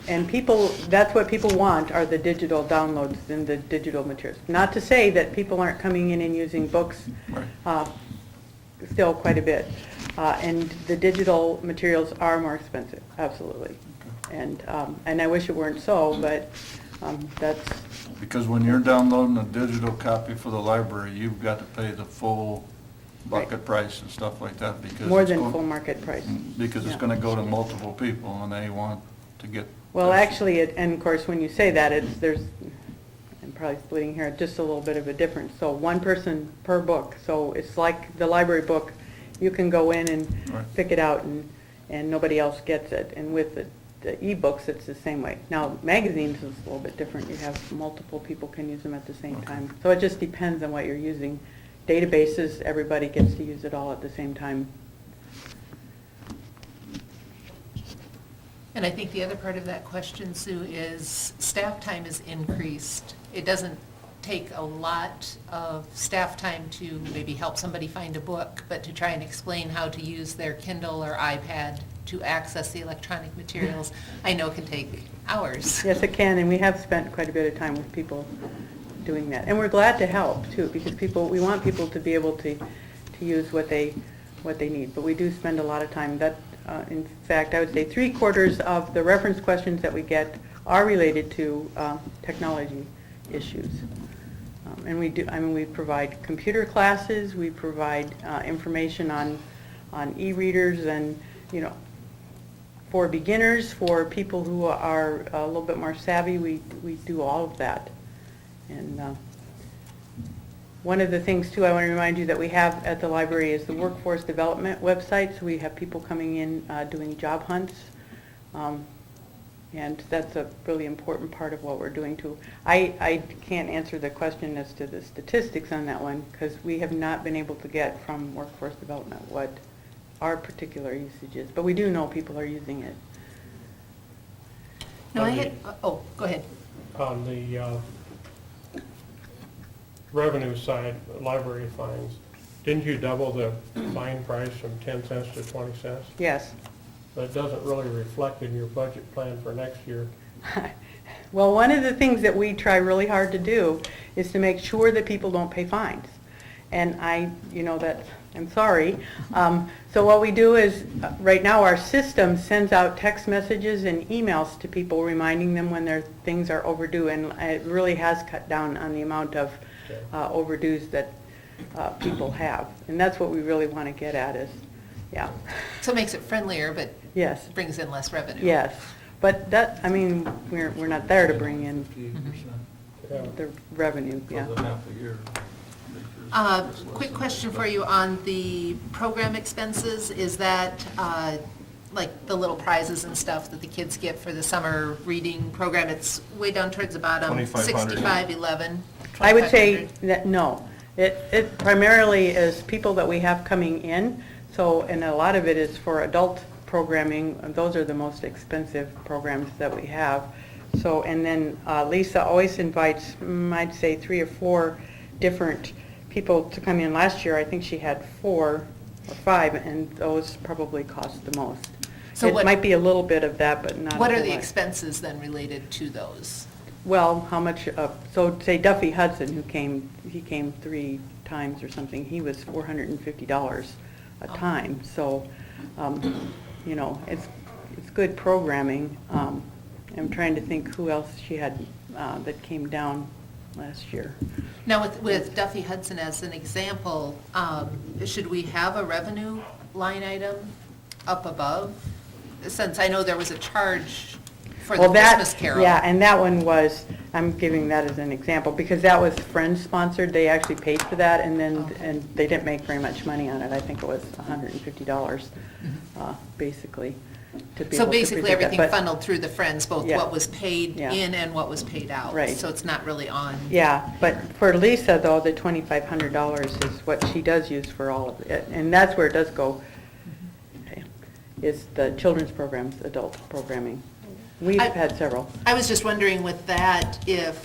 And people, that's what people want, are the digital downloads and the digital materials. Not to say that people aren't coming in and using books Right. still quite a bit. And the digital materials are more expensive, absolutely. And I wish it weren't so, but that's, Because when you're downloading a digital copy for the library, you've got to pay the full bucket price and stuff like that because more it's than going- full market price. Because it's Yeah. going to go to multiple people and they want to get. Well, actually, and of course, when you say that, I'm probably splitting here, just a little bit of a difference. So one person per book, so it's like the library book, you can go in and Right. pick it out and nobody else gets it. And with the e-books, it's the same way. Now, magazines is a little bit different. You have multiple people can use them at the same time. So it just depends on what you're using. Databases, everybody gets to use it all at the same time. And I think the other part of that question, Sue, is staff time is increased. It doesn't take a lot of staff time to maybe help somebody find a book, but to try and explain how to use their Kindle or iPad to access the electronic materials, I know can take hours. Yes, it can, and we have spent quite a bit of time with people doing that. And we're glad to help, too, because we want people to be able to use what they need. But we do spend a lot of time. In fact, I would say 3/4 of the reference questions that we get are related to technology issues. And we provide computer classes, we provide information on e-readers and, for beginners, for people who are a little bit more savvy, we do all of that. And one of the things, too, I want to remind you that we have at the library is the workforce development website. So we have people coming in doing job hunts. And that's a really important part of what we're doing, too. I can't answer the question as to the statistics on that one because we have not been able to get from workforce development what our particular usage is. But we do know people are using it. No, go ahead. On the revenue side, library fines, didn't you double the fine price from 10 cents to 20 cents? Yes. But it doesn't really reflect in your budget plan for next year. Well, one of the things that we try really hard to do is to make sure that people don't pay fines. And I'm sorry. So what we do is, right now, our system sends out text messages and emails to people reminding them when their things are overdue, and it really has cut down on the amount of overdues that people have. And that's what we really want to get at is, yeah. So it makes it friendlier, but Yes, brings in less revenue. yes. But we're not there to bring in Yeah. the revenue, yeah. Quick question for you on the program expenses. Is that like the little prizes and stuff that the kids get for the summer reading program? It's way down towards the bottom, 2,500. 6511. I would say 2,500. that, no. It primarily is people that we have coming in, and a lot of it is for adult programming. Those are the most expensive programs that we have. So, and then Lisa always invites, I'd say 3 or 4 different people to come in. Last year, I think she had 4 or 5, and those probably cost the most. So It what- might be a little bit of that, but not a What are whole the lot. expenses then related to those? Well, how much, so say Duffy Hudson, he came 3 times or something, he was $450 a time. So, it's good programming. I'm trying to think who else she had that came down last year. Now, with Duffy Hudson as an example, should we have a revenue line item up above? Since I know there was a charge For the Well, that- Christmas Carol. Yeah, and that one was, I'm giving that as an example, because that was Friends sponsored, they actually paid for that, and then, and they didn't make very much money on it, I think it was $150, basically, to be So able to basically, present that. everything But- funneled through the Friends, both Yeah. what was paid Yeah. in and what was paid out. Right. So it's not really on. Yeah, but for Lisa, though, the $2,500 is what she does use for all of it, and that's where it does go, is the children's programs, adult programming. We've I- had several. I was just wondering with that if,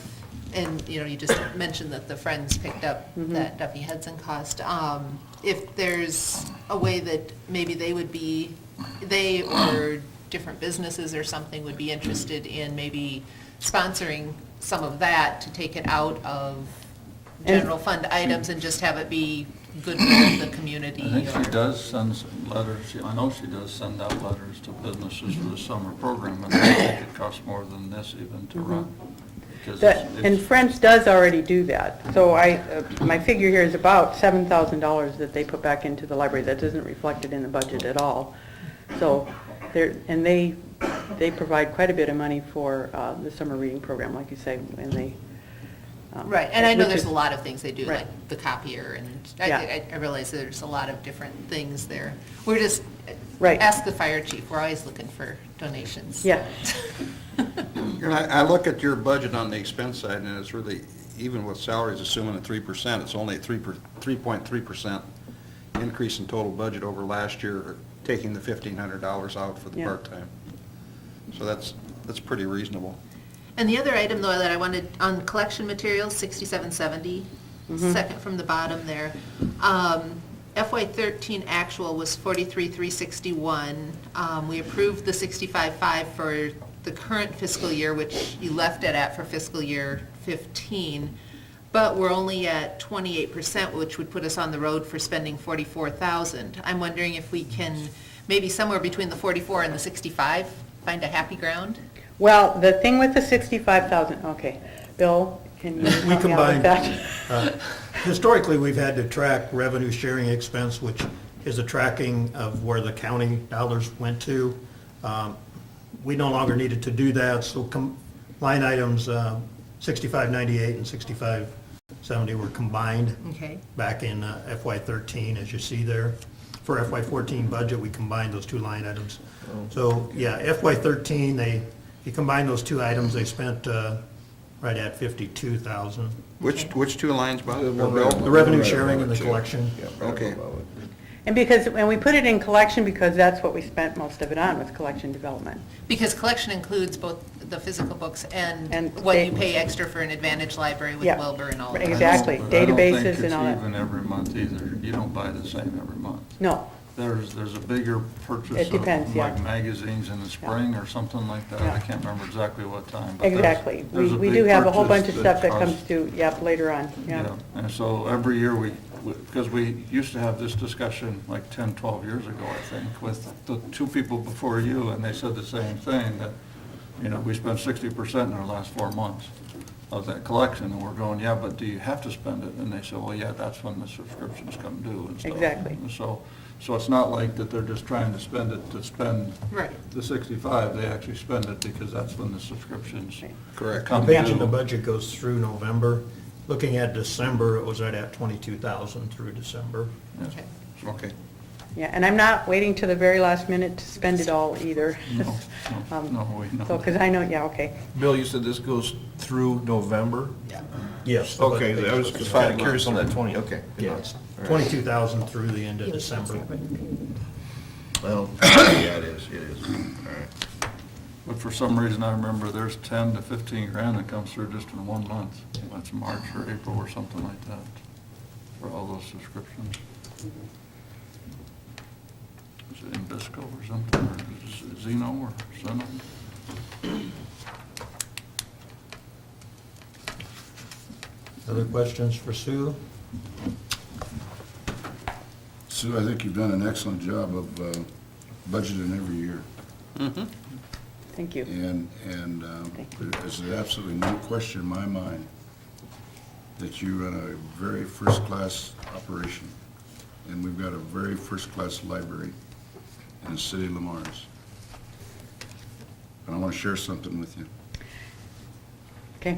and, you know, you just mentioned that the Friends picked up that Duffy Hudson cost, if there's a way that maybe they would be, they or different businesses or something would be interested in maybe sponsoring some of that to take it out of general fund items and just have it be goodwill of the community. I think she or- does send some letters, I know she does send out letters to businesses for the summer program, and I think it costs more than this even to run. Because And it's- Friends does already do that. So my figure here is about $7,000 that they put back into the library. That isn't reflected in the budget at all. So and they provide quite a bit of money for the summer reading program, like you say, and they. Right, and I know which there's is- a lot of things they do, Right. like the copier, and Yeah. I realize there's a lot of different things there. We're just, Right. ask the fire chief, we're always looking for donations. Yeah. And I look at your budget on the expense side, and it's really, even with salaries assuming a 3%, it's only a 3.3% increase in total budget over last year, taking the $1,500 out for the Yeah. part-time. So that's pretty reasonable. And the other item, though, that I wanted, on collection materials, 6770, second from the bottom there. FY13 actual was 43,361. We approved the 65.5 for the current fiscal year, which you left it at for fiscal year 15, but we're only at 28%, which would put us on the road for spending 44,000. I'm wondering if we can, maybe somewhere between the 44 and the 65, find a happy ground? Well, the thing with the 65,000, okay. Bill, can you We help me out combined, with that? historically, we've had to track revenue sharing expense, which is a tracking of where the county dollars went to. We no longer needed to do that, so line items 6598 and 6570 were combined Okay. back in FY13, as you see there. For FY14 budget, we combined those two line items. So, yeah, FY13, you combine those two items, they spent right at 52,000. Which two lines, Bob? Or The Bill? The revenue sharing and the collection. Okay. And we put it in collection because that's what we spent most of it on, was collection development. Because collection includes both the physical books and And what you they- pay extra for an Advantage library with Yeah. Wilbur and all of Right, that. exactly. But I don't think Databases and all that. it's even every month either. You don't buy the same every month. No, There's a bigger purchase It of depends, yeah. like magazines in the spring or something like that. I Yeah. can't remember exactly what time. but there's- exactly. there's We big do have a whole bunch of purchase stuff that costs- comes due, yep, later on, yeah. And so every year because we used to have this discussion like 10, 12 years ago, I think, with the two people before you, and they said the same thing, that, we spent 60% in our last 4 months of that collection, and we're going, yeah, but do you have to spend it? And they said, well, yeah, that's when the subscriptions come due and stuff. Exactly. And so it's not like that they're just trying to spend it to spend Right. the 65, they actually spend it because that's when the subscriptions Correct. The come page in the due. budget goes through November. Looking at December, it was right at 22,000 through December. Okay. Okay. Yeah, and I'm not waiting to the very last minute to spend it all either. No, we know So, because that. I know, yeah, okay. Bill, you said this goes through November? Yes. the budget Okay, I was page just goes kind of through curious on that November. 20, okay. good Yeah, enough. it's All right. 22,000 through the end of December. Well, yeah, it is. All right. But for some reason, I remember there's 10 to 15 grand that comes through just in 1 month. That's March or April or something like that, for all those subscriptions. Is it Nabisco or something, or is it Zeno or Zeno? Other questions for Sue? Sue, I think you've done an excellent job of budgeting every year. Thank you. And there's absolutely no question in my mind that you run a very first-class operation. And we've got a very first-class library in the city of Lamar's. but I want to share something with you. Okay?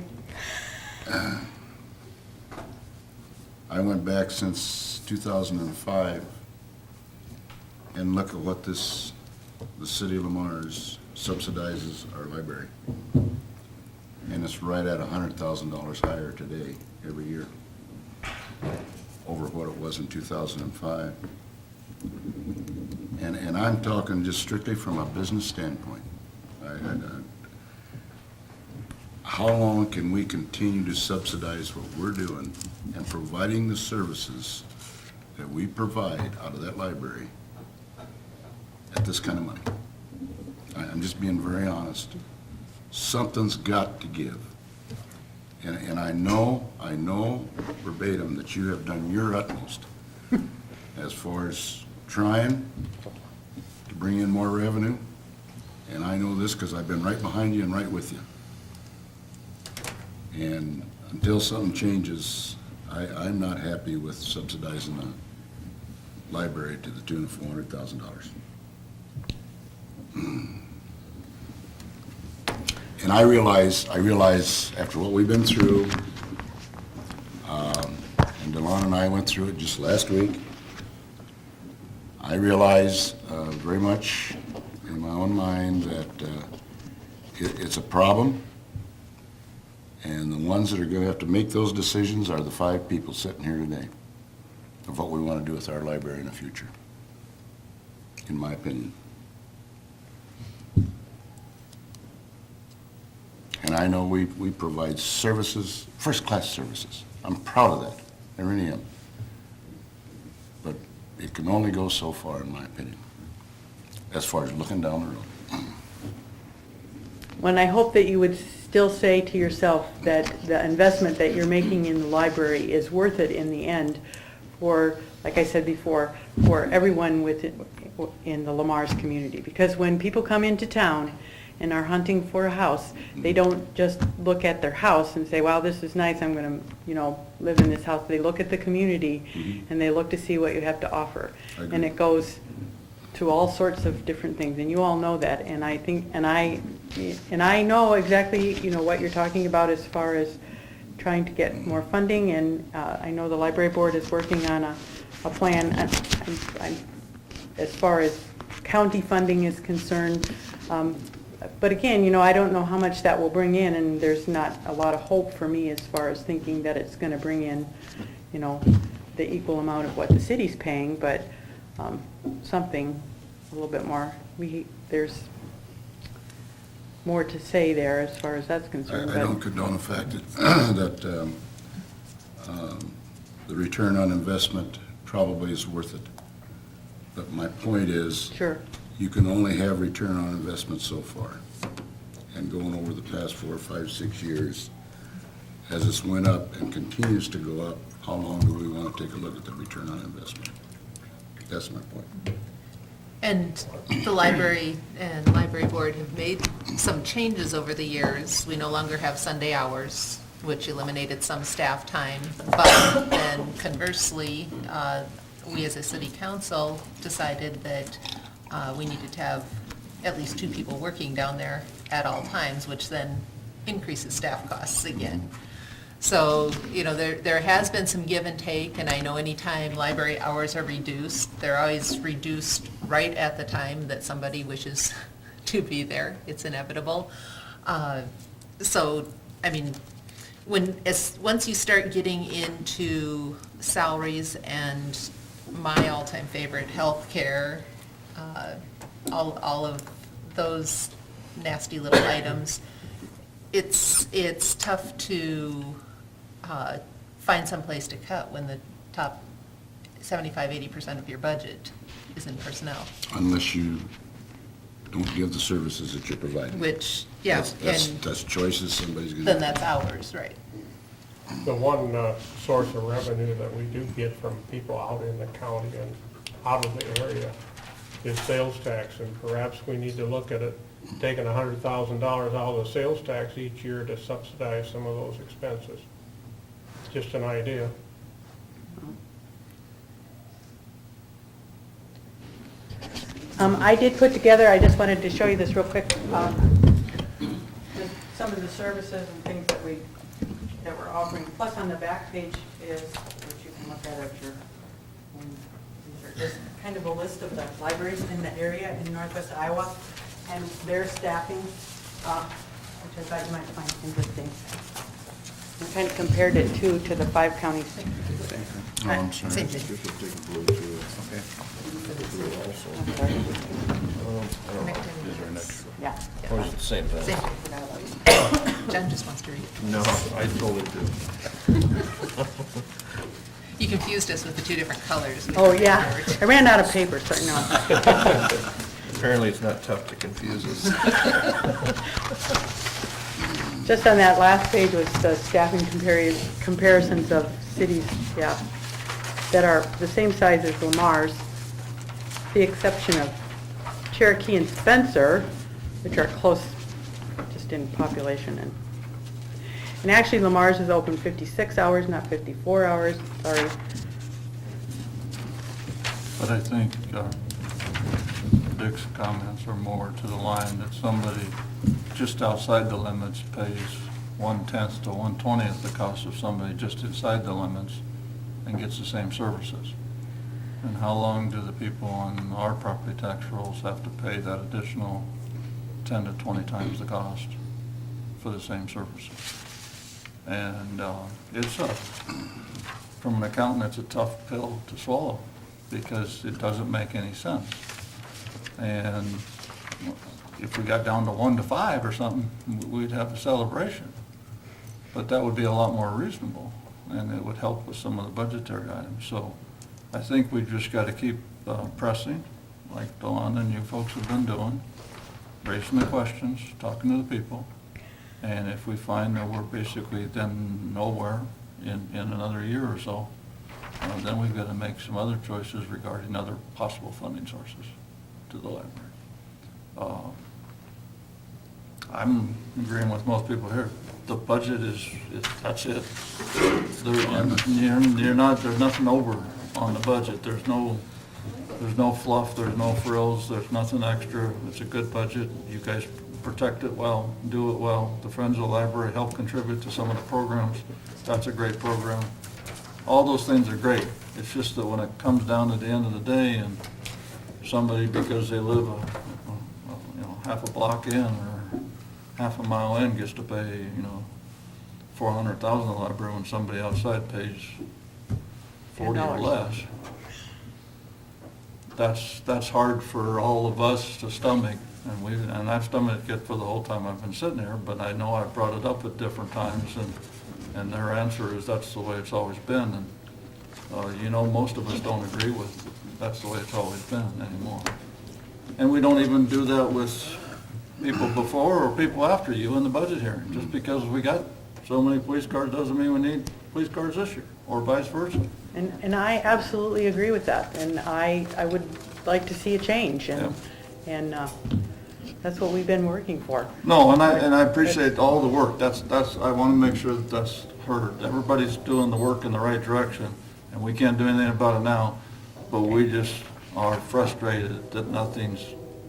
I went back since 2005 and look at what the city of Lamar's subsidizes our library. And it's right at $100,000 higher today, every year, over what it was in 2005. And I'm talking just strictly from a business standpoint. How long can we continue to subsidize what we're doing and providing the services that we provide out of that library at this kind of money? I'm just being very honest. Something's got to give. And I know verbatim that you have done your utmost as far as trying to bring in more revenue. And I know this because I've been right behind you and right with you. And until something changes, I'm not happy with subsidizing the library to the tune of $400,000. And I realize after what we've been through, and Delon and I went through it just last week, I realize very much in my own mind that it's a problem, and the ones that are going to have to make those decisions are the 5 people sitting here today of what we want to do with our library in the future, in my opinion. And I know we provide services, first-class services. I'm proud of that. I really am. But it can only go so far, in my opinion, as far as looking down the road. When I hope that you would still say to yourself that the investment that you're making in the library is worth it in the end for, like I said before, for everyone in the Lamar's community. Because when people come into town and are hunting for a house, they don't just look at their house and say, wow, this is nice, I'm going to, live in this house. They look at the community and they look to see what you have to offer. I agree. And it goes to all sorts of different things, and you all know that. And I think, and I know exactly, what you're talking about as far as trying to get more funding, and I know the library board is working on a plan. As far as county funding is concerned, but again, I don't know how much that will bring in, and there's not a lot of hope for me as far as thinking that it's going to bring in, the equal amount of what the city's paying, but something a little bit more. There's more to say there as far as that's concerned. I don't condone the fact that the return on investment probably is worth it. But my point is, Sure. you can only have return on investment so far. And going over the past 4, 5, 6 years, as this went up and continues to go up, how long do we want to take a look at the return on investment? That's my point. And the library and library board have made some changes over the years. We no longer have Sunday hours, which eliminated some staff time. But then conversely, we as a city council decided that we needed to have at least 2 people working down there at all times, which then increases staff costs again. So, there has been some give and take, and I know anytime library hours are reduced, they're always reduced right at the time that somebody wishes to be there. It's inevitable. So, once you start getting into salaries and my all-time favorite, healthcare, all of those nasty little items, it's tough to find some place to cut when the top 75-80% of your budget is in personnel, Unless you don't give the services that you're providing. which, yeah, and That's choices somebody's going to. then that's ours, right? The one source of revenue that we do get from people out in the county and out of the area is sales tax, and perhaps we need to look at it, taking $100,000 out of the sales tax each year to subsidize some of those expenses. Just an idea. I did put together, I just wanted to show you this real quick. some of the services and things that we're offering. Plus on the back page is, which you can look at your, these are just kind of a list of the libraries in the area in northwest Iowa and their staffing, which I thought you might find interesting. We kind of compared it to the 5 counties. Oh, I'm sorry. Same thing. Yeah. Or is it the same thing? Same. Jen just wants to read it. No, I told it to. You confused us with the two different colors. Oh, yeah. I ran out of paper, so no. Apparently, it's not tough to confuse us. Just on that last page was the staffing comparisons of cities, yeah, that are the same size as Lamar's, the exception of Cherokee and Spencer, which are close just in population. And actually Lamar's is open 56 hours, not 54 hours, sorry. But I think Dick's comments are more to the line that somebody just outside the limits pays 1/10 to 1/20 the cost of somebody just inside the limits and gets the same services. And how long do the people on our property tax rolls have to pay that additional 10 to 20 times the cost for the same services? And from an accountant, it's a tough pill to swallow because it doesn't make any sense. And if we got down to 1 to 5 or something, we'd have a celebration. But that would be a lot more reasonable, and it would help with some of the budgetary items. So I think we just got to keep pressing, like Dawn and you folks have been doing, raising the questions, talking to the people. And if we find that we're basically then nowhere in another year or so, then we've got to make some other choices regarding other possible funding sources to the library. I'm agreeing with most people here. The budget is that's it. You're not, there's nothing over on the budget. There's no fluff, there's no frills, there's nothing extra. It's a good budget. You guys protect it well, do it well. The Friends of the Library help contribute to some of the programs. That's a great program. All those things are great. It's just that when it comes down to the end of the day and somebody, because they live half a block in or half a mile in, gets to pay, $400,000 in the library when somebody outside pays 40 or $10. less. That's hard for all of us to stomach, and I've stomached it for the whole time I've been sitting here, but I know I've brought it up at different times, and their answer is that's the way it's always been, and most of us don't agree with that's the way it's always been anymore. And we don't even do that with people before or people after you in the budget hearing. Just because we got so many police cars doesn't mean we need police cars this year, or vice versa. And I absolutely agree with that, and I would like to see a change, and that's what we've been working for. No, and I appreciate all the work. That's I want to make sure that that's heard. Everybody's doing the work in the right direction, and we can't do anything about it now, but we just are frustrated that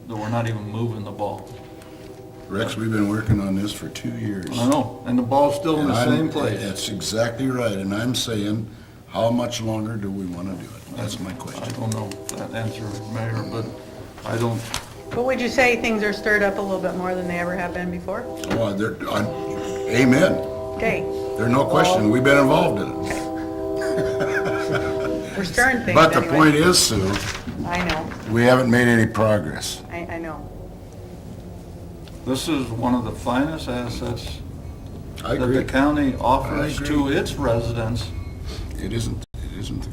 we're not even moving the ball. Rex, we've been working on this for 2 years. I know, and the ball's still in the same place. That's exactly right, and I'm saying, how much longer do we want to do it? That's my I question. don't know that answer, Mayor, but I don't, But would you say things are stirred up a little bit more than they ever have been before? Amen. Okay, There's no question, we've been involved in it. we're stirring things But the anyway. point is, Sue, I know, we haven't made any progress. I know. this is one of the finest assets I that the agree. county I offers agree. to its residents, It isn't.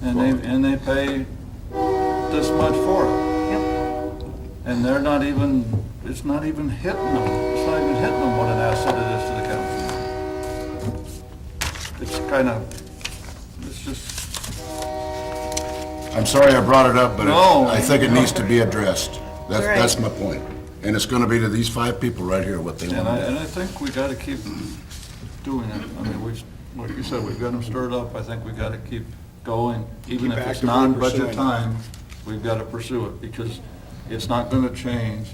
and they pay this much for it. Yep. And they're not even, it's not even hitting them. It's not even hitting them what an asset it is to the county. It's kind of, it's just, I'm sorry I brought it up, but No. I think it needs to be addressed. That's, Right. that's my point. And it's gonna be to these 5 people right here what they and want to do. I think we gotta keep doing it. I mean, like you said, we've got them stirred up. I think we gotta keep going. Even Keep if it's actively non-budget pursuing it. time, we've gotta pursue it because it's not gonna change.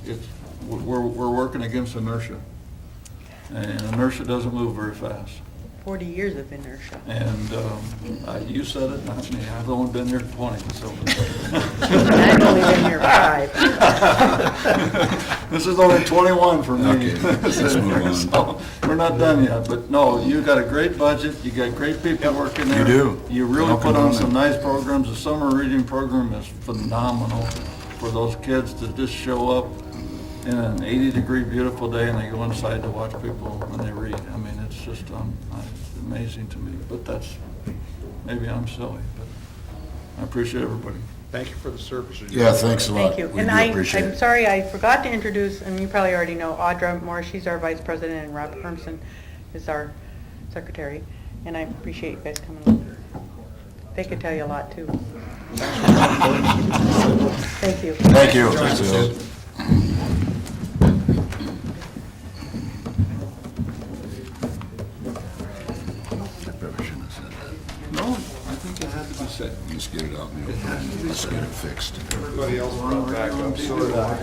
We're working against inertia. And inertia doesn't move very fast. 40 years of inertia. And you said it, not me. I've only been here 20, so. I've only been here 5. This is only 21 for me. Okay, let's move on. So, we're not done yet, but no, you got a great budget, you got great people working there. You do. You really Up put and on running. some nice programs. The summer reading program is phenomenal for those kids to just show up in an 80-degree beautiful day and they go inside to watch people when they read. I mean, it's just it's amazing to me, but maybe I'm silly, but I appreciate everybody. Thank you for the services. Yeah, thanks a lot. Thank you. We And do appreciate I'm it. sorry, I forgot to introduce, and you probably already know, Audra Moore, she's our vice president, and Rob Hermson is our secretary. And I appreciate you guys coming over. They could tell you a lot, too. Thank you. Thank you. I probably shouldn't have said that. No, I think it had to be said. Just get it out in the open. Let's get it fixed. Everybody else brought back up, so did I.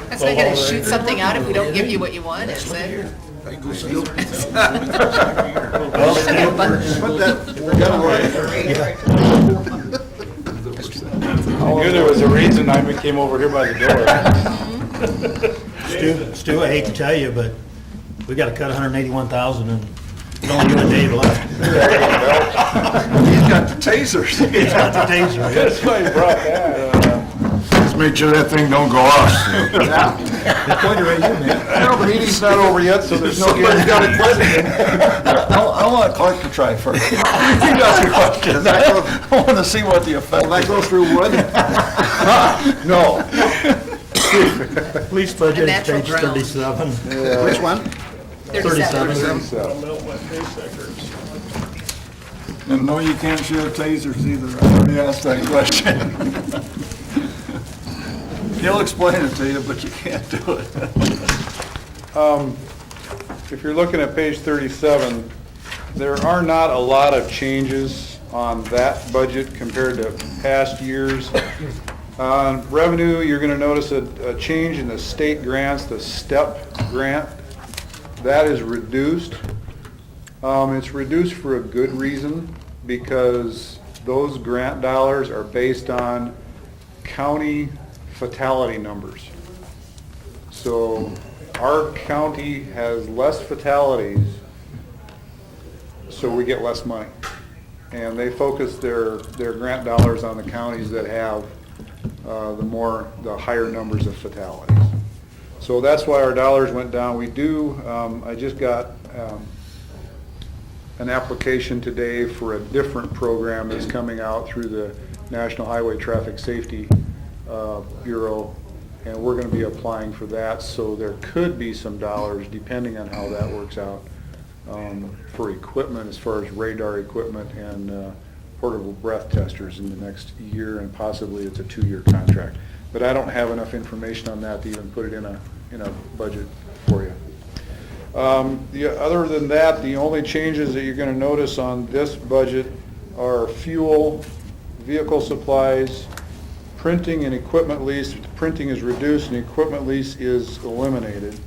That's not gonna shoot something out if we don't give you what you want, is it? I knew there was a reason I came over here by the door. Stu, I hate to tell you, but we gotta cut 181,000 and there's only you and Dave left. He's got the tasers. He's got the taser. That's why you brought that. Let's make sure that thing don't go off. Pointer at you, man. No, the meeting's not over yet, so there's no Somebody's got a question. I want Clark to try first. You got your question. I want to see what the effect Will that is. go through wood? No. Police budget, A natural page ground. 37. Which one? 37. I'll melt my face records. And no, you can't share tasers either. I already asked that question. He'll explain it to you, but you can't do it. If you're looking at page 37, there are not a lot of changes on that budget compared to past years. On revenue, you're going to notice a change in the state grants, the STEP grant. That is reduced. It's reduced for a good reason, because those grant dollars are based on county fatality numbers. So our county has less fatalities, so we get less money. And they focus their grant dollars on the counties that have the higher numbers of fatalities. So that's why our dollars went down. We do, I just got an application today for a different program that's coming out through the National Highway Traffic Safety Bureau, and we're going to be applying for that, so there could be some dollars, depending on how that works out, for equipment, as far as radar equipment and portable breath testers in the next year, and possibly it's a 2-year contract. But I don't have enough information on that to even put it in a budget for you. Other than that, the only changes that you're going to notice on this budget are fuel, vehicle supplies, printing and equipment lease. Printing is reduced and equipment lease is eliminated.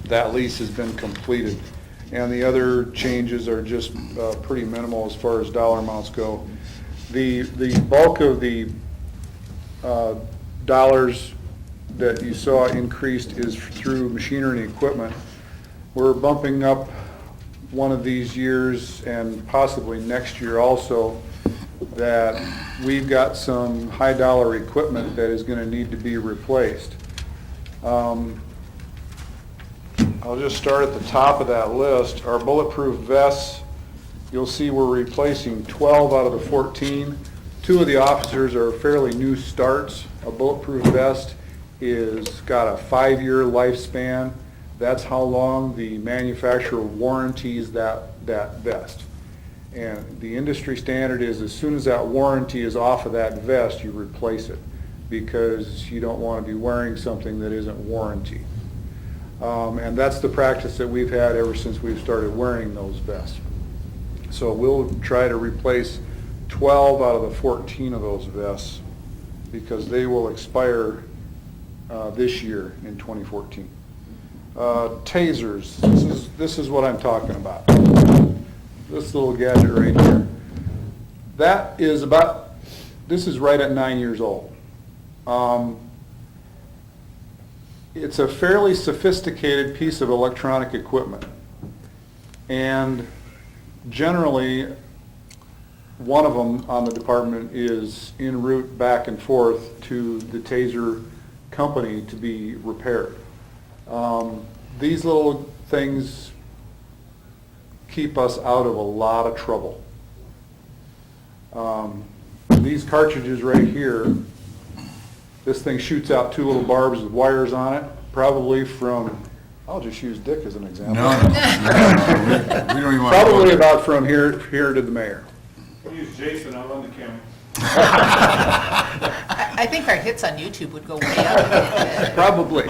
That lease has been completed. And the other changes are just pretty minimal as far as dollar amounts go. The bulk of the dollars that you saw increased is through machinery and equipment. We're bumping up one of these years, and possibly next year also, that we've got some high dollar equipment that is going to need to be replaced. I'll just start at the top of that list. Our bulletproof vests, you'll see we're replacing 12 out of the 14. 2 of the officers are fairly new starts. A bulletproof vest is got a 5-year lifespan. That's how long the manufacturer warranties that vest. And the industry standard is, as soon as that warranty is off of that vest, you replace it, because you don't want to be wearing something that isn't warranty. And that's the practice that we've had ever since we've started wearing those vests. So we'll try to replace 12 out of the 14 of those vests, because they will expire this year in 2014. Tasers, this is what I'm talking about. This little gadget right here. That is about, this is right at 9 years old. It's a fairly sophisticated piece of electronic equipment. And generally, one of them on the department is en route back and forth to the Taser company to be repaired. These little things keep us out of a lot of trouble. These cartridges right here, this thing shoots out two little barbs with wires on it, probably from, I'll just use Dick as an example. No, we don't even want to. Probably about from here to the mayor. We'll use Jason out on the camera. I think our hits on YouTube would go way up. Probably.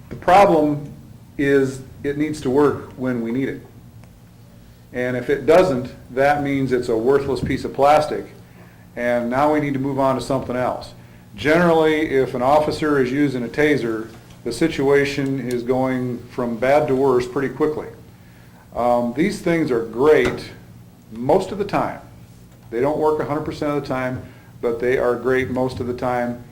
The problem is it needs to work when we need it. And if it doesn't, that means it's a worthless piece of plastic, and now we need to move on to something else. Generally, if an officer is using a taser, the situation is going from bad to worse pretty quickly. These things are great most of the time. They don't work 100% of the time, but they are great most of the time.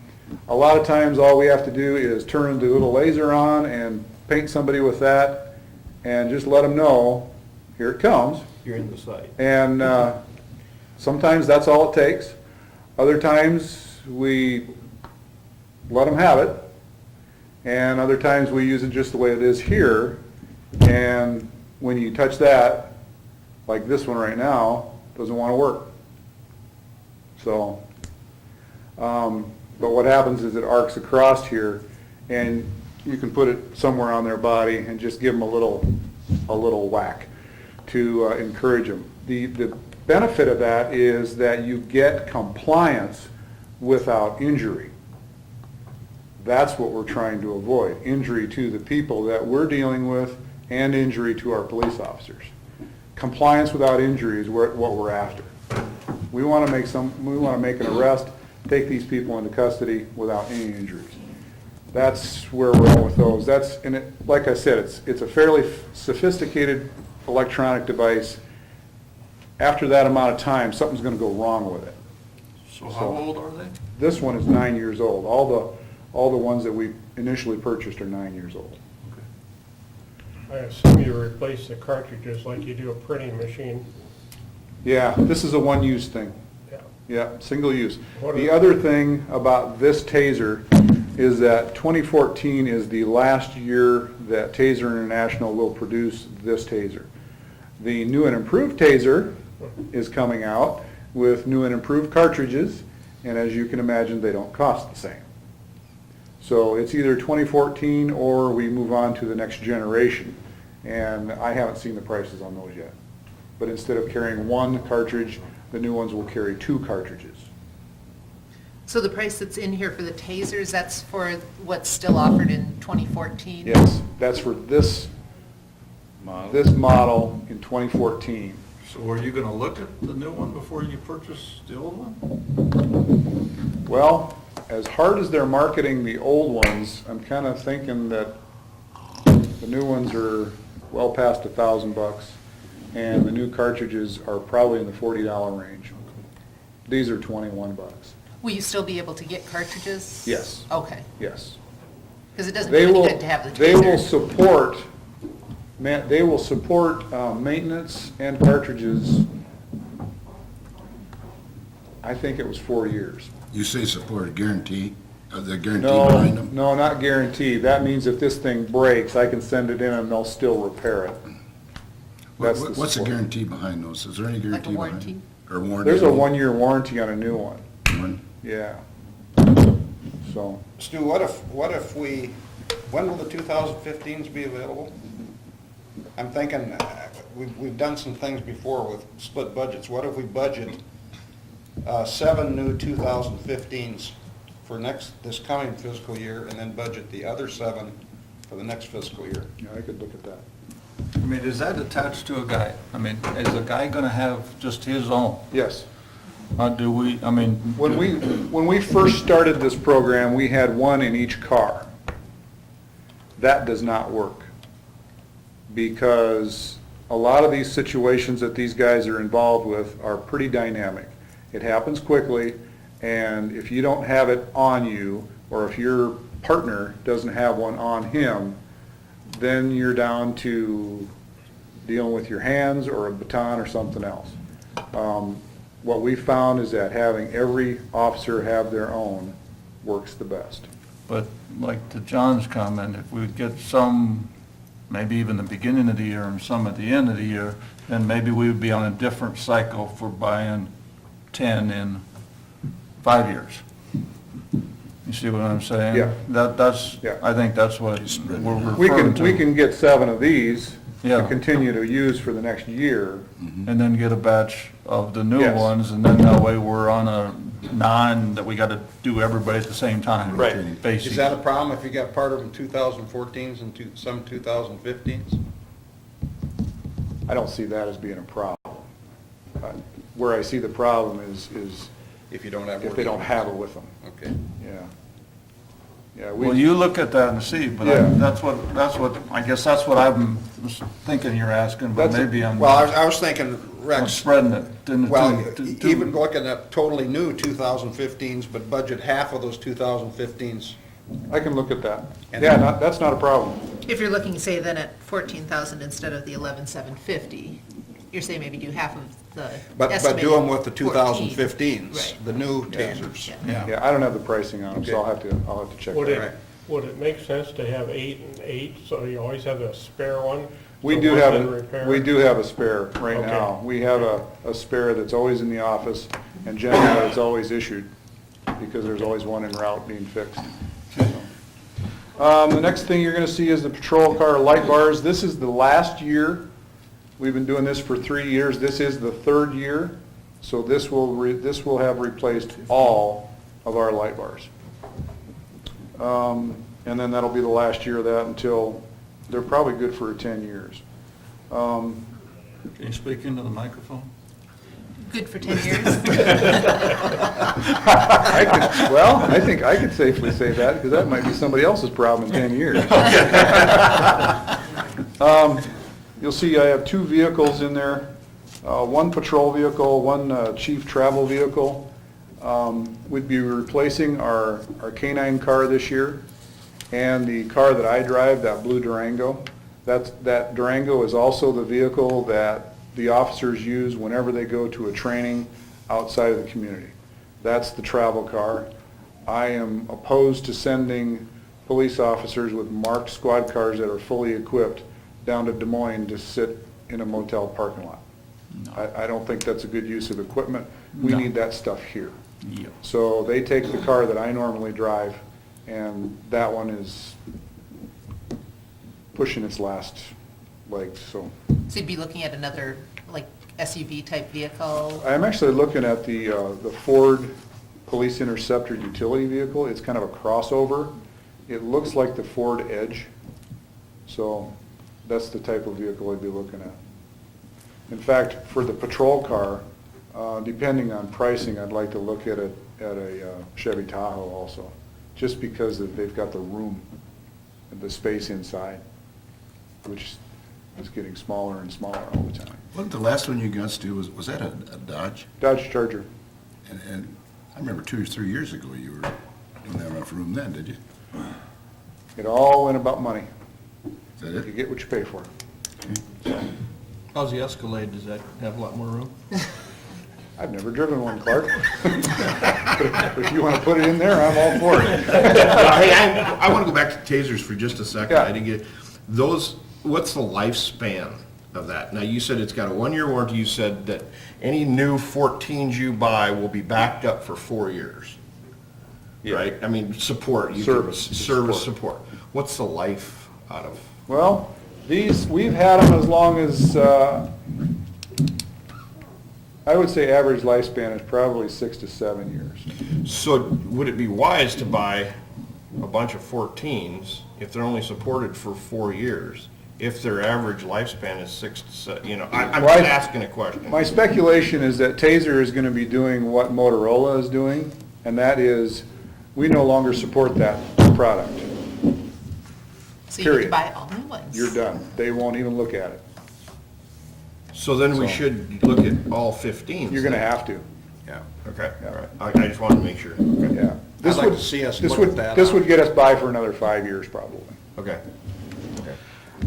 A lot of times all we have to do is turn the little laser on and paint somebody with that and just let them know, here it comes. You're in the sight. And sometimes that's all it takes. Other times we let them have it. And other times we use it just the way it is here. And when you touch that, like this one right now, doesn't want to work. So, but what happens is it arcs across here, and you can put it somewhere on their body and just give them a little whack to encourage them. The benefit of that is that you get compliance without injury. That's what we're trying to avoid, injury to the people that we're dealing with and injury to our police officers. Compliance without injury is what we're after. We want to make an arrest, take these people into custody without any injuries. That's where we're at with those. Like I said, it's a fairly sophisticated electronic device. After that amount of time, something's going to go wrong with it. So how old are they? This one is 9 years old. All the ones that we initially purchased are 9 years old. I assume you replace the cartridges like you do a printing machine. Yeah, this is a one-use thing. Yeah. Yeah, single use. What The are- other thing about this taser is that 2014 is the last year that Taser International will produce this taser. The new and improved taser is coming out with new and improved cartridges, and as you can imagine, they don't cost the same. So it's either 2014 or we move on to the next generation, and I haven't seen the prices on those yet. But instead of carrying one cartridge, the new ones will carry 2 cartridges. So the price that's in here for the tasers, that's for what's still offered in 2014? Yes, that's for this model in 2014. So are you gonna look at the new one before you purchase the old one? Well, as hard as they're marketing the old ones, I'm kind of thinking that the new ones are well past $1,000, and the new cartridges are probably in the $40 range. These are $21. Will you still be able to get cartridges? Yes. Okay, Yes. because it doesn't do any good to have the taser. They will support maintenance and cartridges. I think it was 4 years. You say support, a guarantee, the guarantee behind them? No, not guaranteed. That means if this thing breaks, I can send it in and they'll still repair it. That's the What's the support. guarantee behind those? Is there any guarantee behind? warranty? Or warranty? There's a 1-year warranty on a new one, One. yeah. So, Stu, what if when will the 2015s be available? I'm thinking, we've done some things before with split budgets. What if we budget 7 new 2015s for this coming fiscal year, and then budget the other 7 for the next fiscal year? yeah, I could look at that. I mean, is that attached to a guy? I mean, is a guy gonna have just his own? Yes. Do we, I mean... When we first started this program, we had one in each car. that does not work. Because a lot of these situations that these guys are involved with are pretty dynamic. It happens quickly, and if you don't have it on you, or if your partner doesn't have one on him, then you're down to dealing with your hands or a baton or something else. What we found is that having every officer have their own works the best. But like to John's comment, if we would get some, maybe even the beginning of the year and some at the end of the year, then maybe we would be on a different cycle for buying 10 in 5 years. You see what I'm saying? Yeah. That's, Yeah. I think that's what we're We referring to. can get 7 of these to Yeah. continue to use for the next year. And then get a batch of the new Yes. ones, and then that way we're on a that we gotta do everybody at the same time. Right. Basically. Is that a problem if you got part of them 2014s and some 2015s? I don't see that as being a problem. Where I see the problem is If you don't have. if they don't have it with them, Okay. yeah. Yeah, Well, you look at that and see, but Yeah. that's what, I guess that's what I'm thinking you're asking, but That's a- maybe I'm Well, I was thinking, I'm Rex, spreading it. into well, two- even looking at totally new 2015s, but budget half of those 2015s. I can look at that. And- Yeah, that's not a problem. If you're looking, say, then at 14,000 instead of the 11,750, you're saying maybe do half of the But do estimated them with the 14. 2015s, Right. the new tasers. Yeah. Yeah, I don't have the pricing on them, so Okay. I'll have to check Would that. Right. it, would it make sense to have 8 and 8, so you always have a spare one? We So do one's have, in repair? we do have a spare right Okay. now. We have a spare that's always in the office, and generally it's always issued, because there's always one en route being fixed. The next thing you're gonna see is the patrol car light bars. This is the last year. We've been doing this for 3 years. This is the 3rd year, so this will have replaced all of our light bars. And then that'll be the last year of that until, they're probably good for 10 years. Can you speak into the microphone? Good for 10 years? I think I could safely say that, because that might be somebody else's problem in 10 years. You'll see I have 2 vehicles in there, one patrol vehicle, one chief travel vehicle. We'd be replacing our K-9 car this year, and the car that I drive, that blue Durango. That Durango is also the vehicle that the officers use whenever they go to a training outside of the community. That's the travel car. I am opposed to sending police officers with marked squad cars that are fully equipped down to Des Moines to sit in a motel parking lot. I don't think that's a good use of equipment. We No. need that stuff here. Yeah. So they take the car that I normally drive, and that one is pushing its last legs, so. So you'd be looking at another, like, SUV-type vehicle? I'm actually looking at the Ford Police Interceptor utility vehicle. It's kind of a crossover. It looks like the Ford Edge, so that's the type of vehicle I'd be looking at. In fact, for the patrol car, depending on pricing, I'd like to look at a Chevy Tahoe also, just because they've got the room and the space inside, which is getting smaller and smaller all the time. Wasn't the last one you got, Stu, was that a Dodge? Dodge Charger. And I remember 2 or 3 years ago, you didn't have enough room then, did you? It all went about money. Is that You it? get what you pay for. How's the Escalade? Does that have a lot more room? I've never driven one, Clark. But if you want to put it in there, I'm all for it. Hey, I want to go back to tasers for just a second. Yeah. I didn't get, those, what's the lifespan of that? Now, you said it's got a 1-year warranty. You said that any new 14s you buy will be backed up for 4 years. Right? I mean, support. Service support. What's the life out of? Well, these, we've had them as long as, I would say average lifespan is probably 6 to 7 years. So would it be wise to buy a bunch of 14s if they're only supported for 4 years, if their average lifespan is 6 to 7, you know, I'm Well, just asking a question. My speculation is that Taser is going to be doing what Motorola is doing, and that is, we no longer support that product. So you need to period. buy all new ones. You're done. They won't even look at it. So then we So- should look at all 15. You're gonna have to, Yeah. Okay, Yeah. all right. I just wanted to make sure. Okay. yeah. This I'd like would to see us this look would- at that. This would get us by for another 5 years, probably. Okay.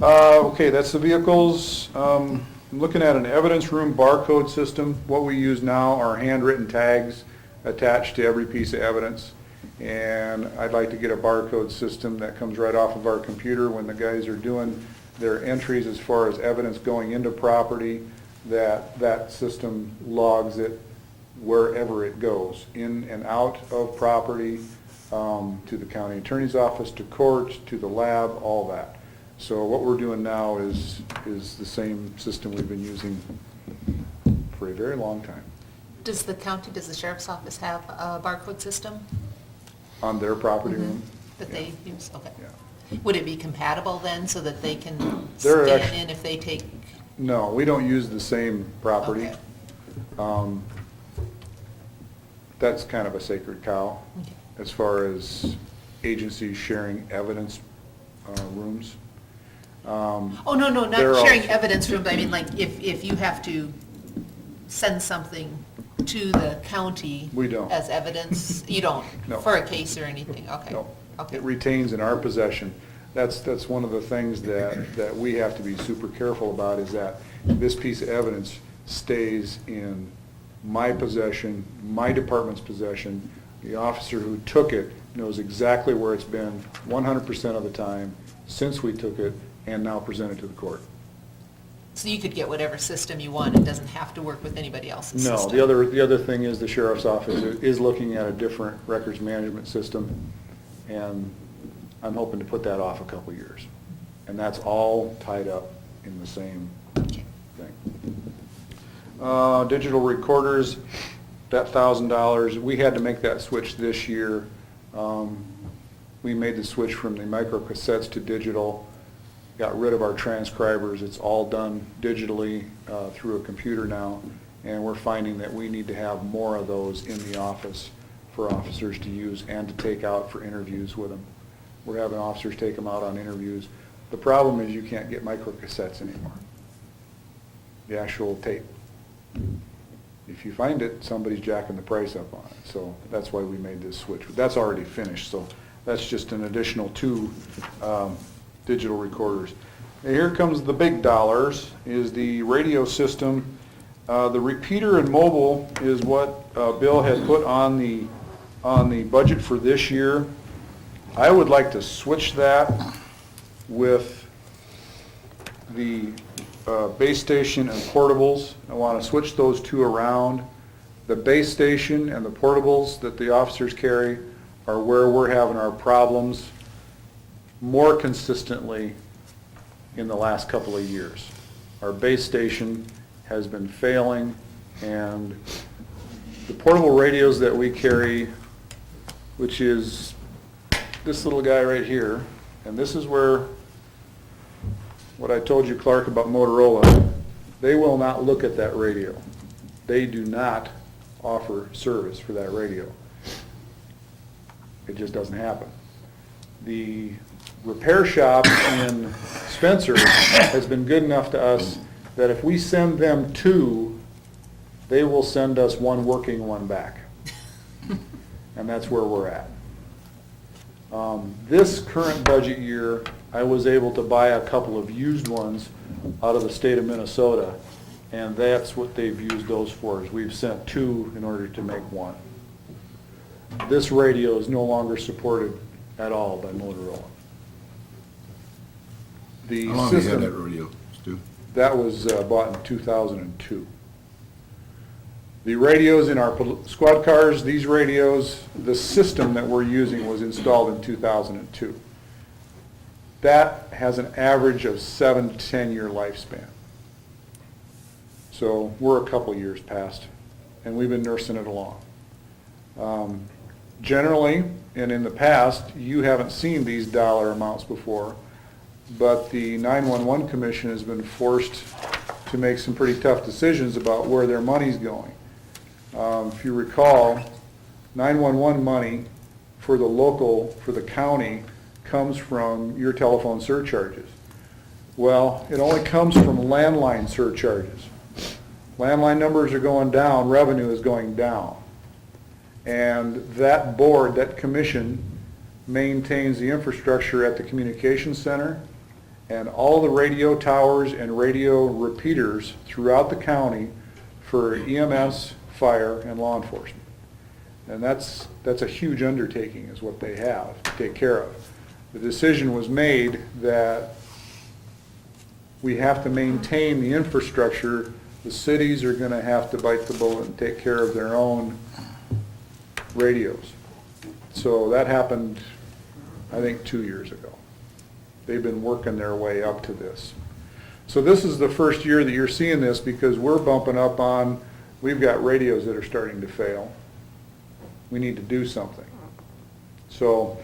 Okay, that's the vehicles. I'm looking at an evidence room barcode system. What we use now are handwritten tags attached to every piece of evidence. And I'd like to get a barcode system that comes right off of our computer when the guys are doing their entries as far as evidence going into property, that system logs it wherever it goes, in and out of property, to the county attorney's office, to court, to the lab, all that. So what we're doing now is the same system we've been using for a very long time Does the sheriff's office have a barcode system on their property room. that they use? Okay. Yeah. Would it be compatible then, so that they can They're scan actu- in if they take? No, we don't use the same property. Okay. Um, That's kind of a sacred cow Okay. as far as agencies sharing evidence rooms. Oh, no, not They're sharing all- evidence rooms, I mean, like, if you have to send something to the county. We don't. As evidence, you don't? No. For a case or anything, okay. No, Okay. it retains in our possession. That's one of the things that we have to be super careful about, is that this piece of evidence stays in my possession, my department's possession. The officer who took it knows exactly where it's been 100% of the time since we took it, and now presented to the court. So you could get whatever system you want, it doesn't have to work with anybody else's No, system? the other thing is the sheriff's office is looking at a different records management system, and I'm hoping to put that off a couple years. And that's all tied up in the same Okay. thing. Digital recorders, that $1,000, we had to make that switch this year. We made the switch from the microcassettes to digital, got rid of our transcribers. It's all done digitally through a computer now, and we're finding that we need to have more of those in the office for officers to use and to take out for interviews with them. We're having officers take them out on interviews. The problem is you can't get microcassettes anymore, the actual tape. If you find it, somebody's jacking the price up on it, so that's why we made this switch. That's already finished, so that's just an additional 2 digital recorders. And here comes the big dollars, is the radio system. The repeater and mobile is what Bill had put on the budget for this year. I would like to switch that with the base station and portables. I want to switch those 2 around. The base station and the portables that the officers carry are where we're having our problems more consistently in the last couple of years. Our base station has been failing, and the portable radios that we carry, which is this little guy right here, and this is where what I told you, Clark, about Motorola, they will not look at that radio. They do not offer service for that radio. It just doesn't happen. The repair shop in Spencer has been good enough to us that if we send them 2, they will send us 1 working, 1 back. And that's where we're at. This current budget year, I was able to buy a couple of used ones out of the state of Minnesota, and that's what they've used those for, is we've sent 2 in order to make 1. This radio is no longer supported at all by Motorola. The How long have you had system, that radio, Stu? that was bought in 2002. The radios in our squad cars, these radios, the system that we're using was installed in 2002. That has an average of 7 to 10 year lifespan. So we're a couple years past, and we've been nursing it along. Generally, and in the past, you haven't seen these dollar amounts before, but the 911 Commission has been forced to make some pretty tough decisions about where their money's going. If you recall, 911 money for the local, for the county, comes from your telephone surcharges. Well, it only comes from landline surcharges. Landline numbers are going down, revenue is going down. And that board, that commission, maintains the infrastructure at the communications center and all the radio towers and radio repeaters throughout the county for EMS, fire, and law enforcement. And that's a huge undertaking is what they have to take care of. The decision was made that we have to maintain the infrastructure. The cities are going to have to bite the bullet and take care of their own radios. So that happened, I think, 2 years ago. They've been working their way up to this. So this is the first year that you're seeing this because we're bumping up on, we've got radios that are starting to fail. We need to do something. So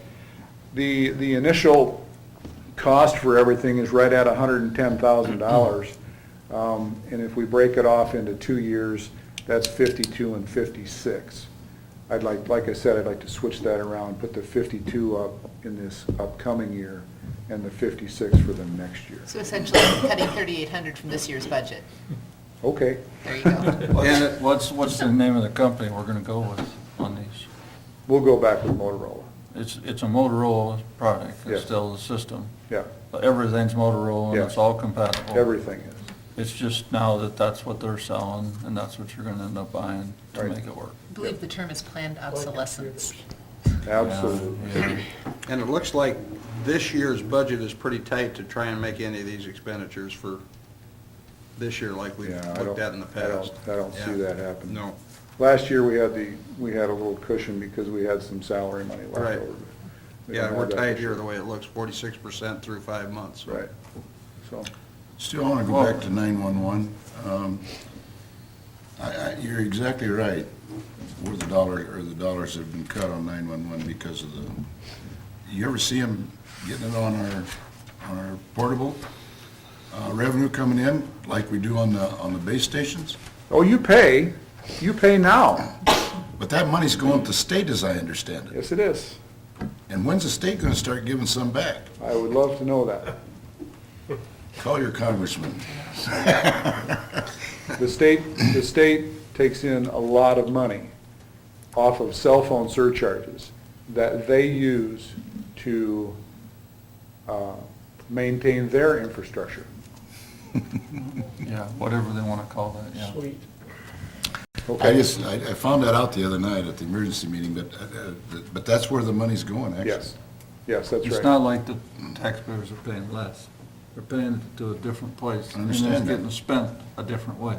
the initial cost for everything is right at $110,000. And if we break it off into 2 years, that's 52 and 56. Like I said, I'd like to switch that around, put the 52 up in this upcoming year and the 56 for the next year. So essentially, cutting 3,800 from this year's budget. Okay. There you go. What's the name of the company we're gonna go with on these? We'll go back with Motorola. It's a Motorola product, Yes. it's still the system. Yeah, But everything's Motorola and Yeah. it's all compatible. everything is. It's just now that that's what they're selling and that's what you're gonna end up buying to Right. make it work. I believe the term is planned obsolescence. Absolutely. Yeah. And it looks like this year's budget is pretty tight to try and make any of these expenditures for this year like we've Yeah, I looked don't- at in the past. I don't see Yeah. that happen. No. Last year, we had a little cushion because we had some salary money left Right. over. We Yeah, don't we're have that tight this here year. the way it looks, 46% through 5 months. Right, so, Still, I want to go back to 911. You're exactly right, where the dollars have been cut on 911 because of the, you ever see them getting it on our portable revenue coming in, like we do on the base stations? oh, you pay now. But that money's going to the state, as I understand it. Yes, it is. And when's the state going to start giving some back? I would love to know that. Call your congressman. The state takes in a lot of money off of cell phone surcharges that they use to maintain their infrastructure. Yeah, whatever they wanna call that, yeah. Sweet. I found that out the other night at the emergency meeting, but that's where the money's going, actually. Yes, that's It's right. not like the taxpayers are paying less. They're paying it to a different place. I understand And that. it's getting spent a different way.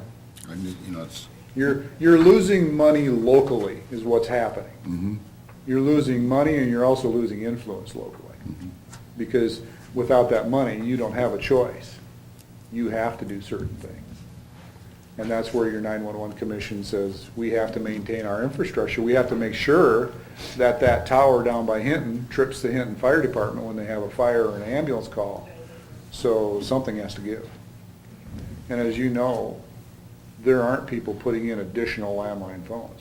I mean, it's, You're losing money locally is what's happening. You're losing money and you're also losing influence locally. Because without that money, you don't have a choice. You have to do certain things. And that's where your 911 commission says, we have to maintain our infrastructure. We have to make sure that that tower down by Hinton trips the Hinton Fire Department when they have a fire or an ambulance call. So something has to give. And as you know, there aren't people putting in additional landline phones.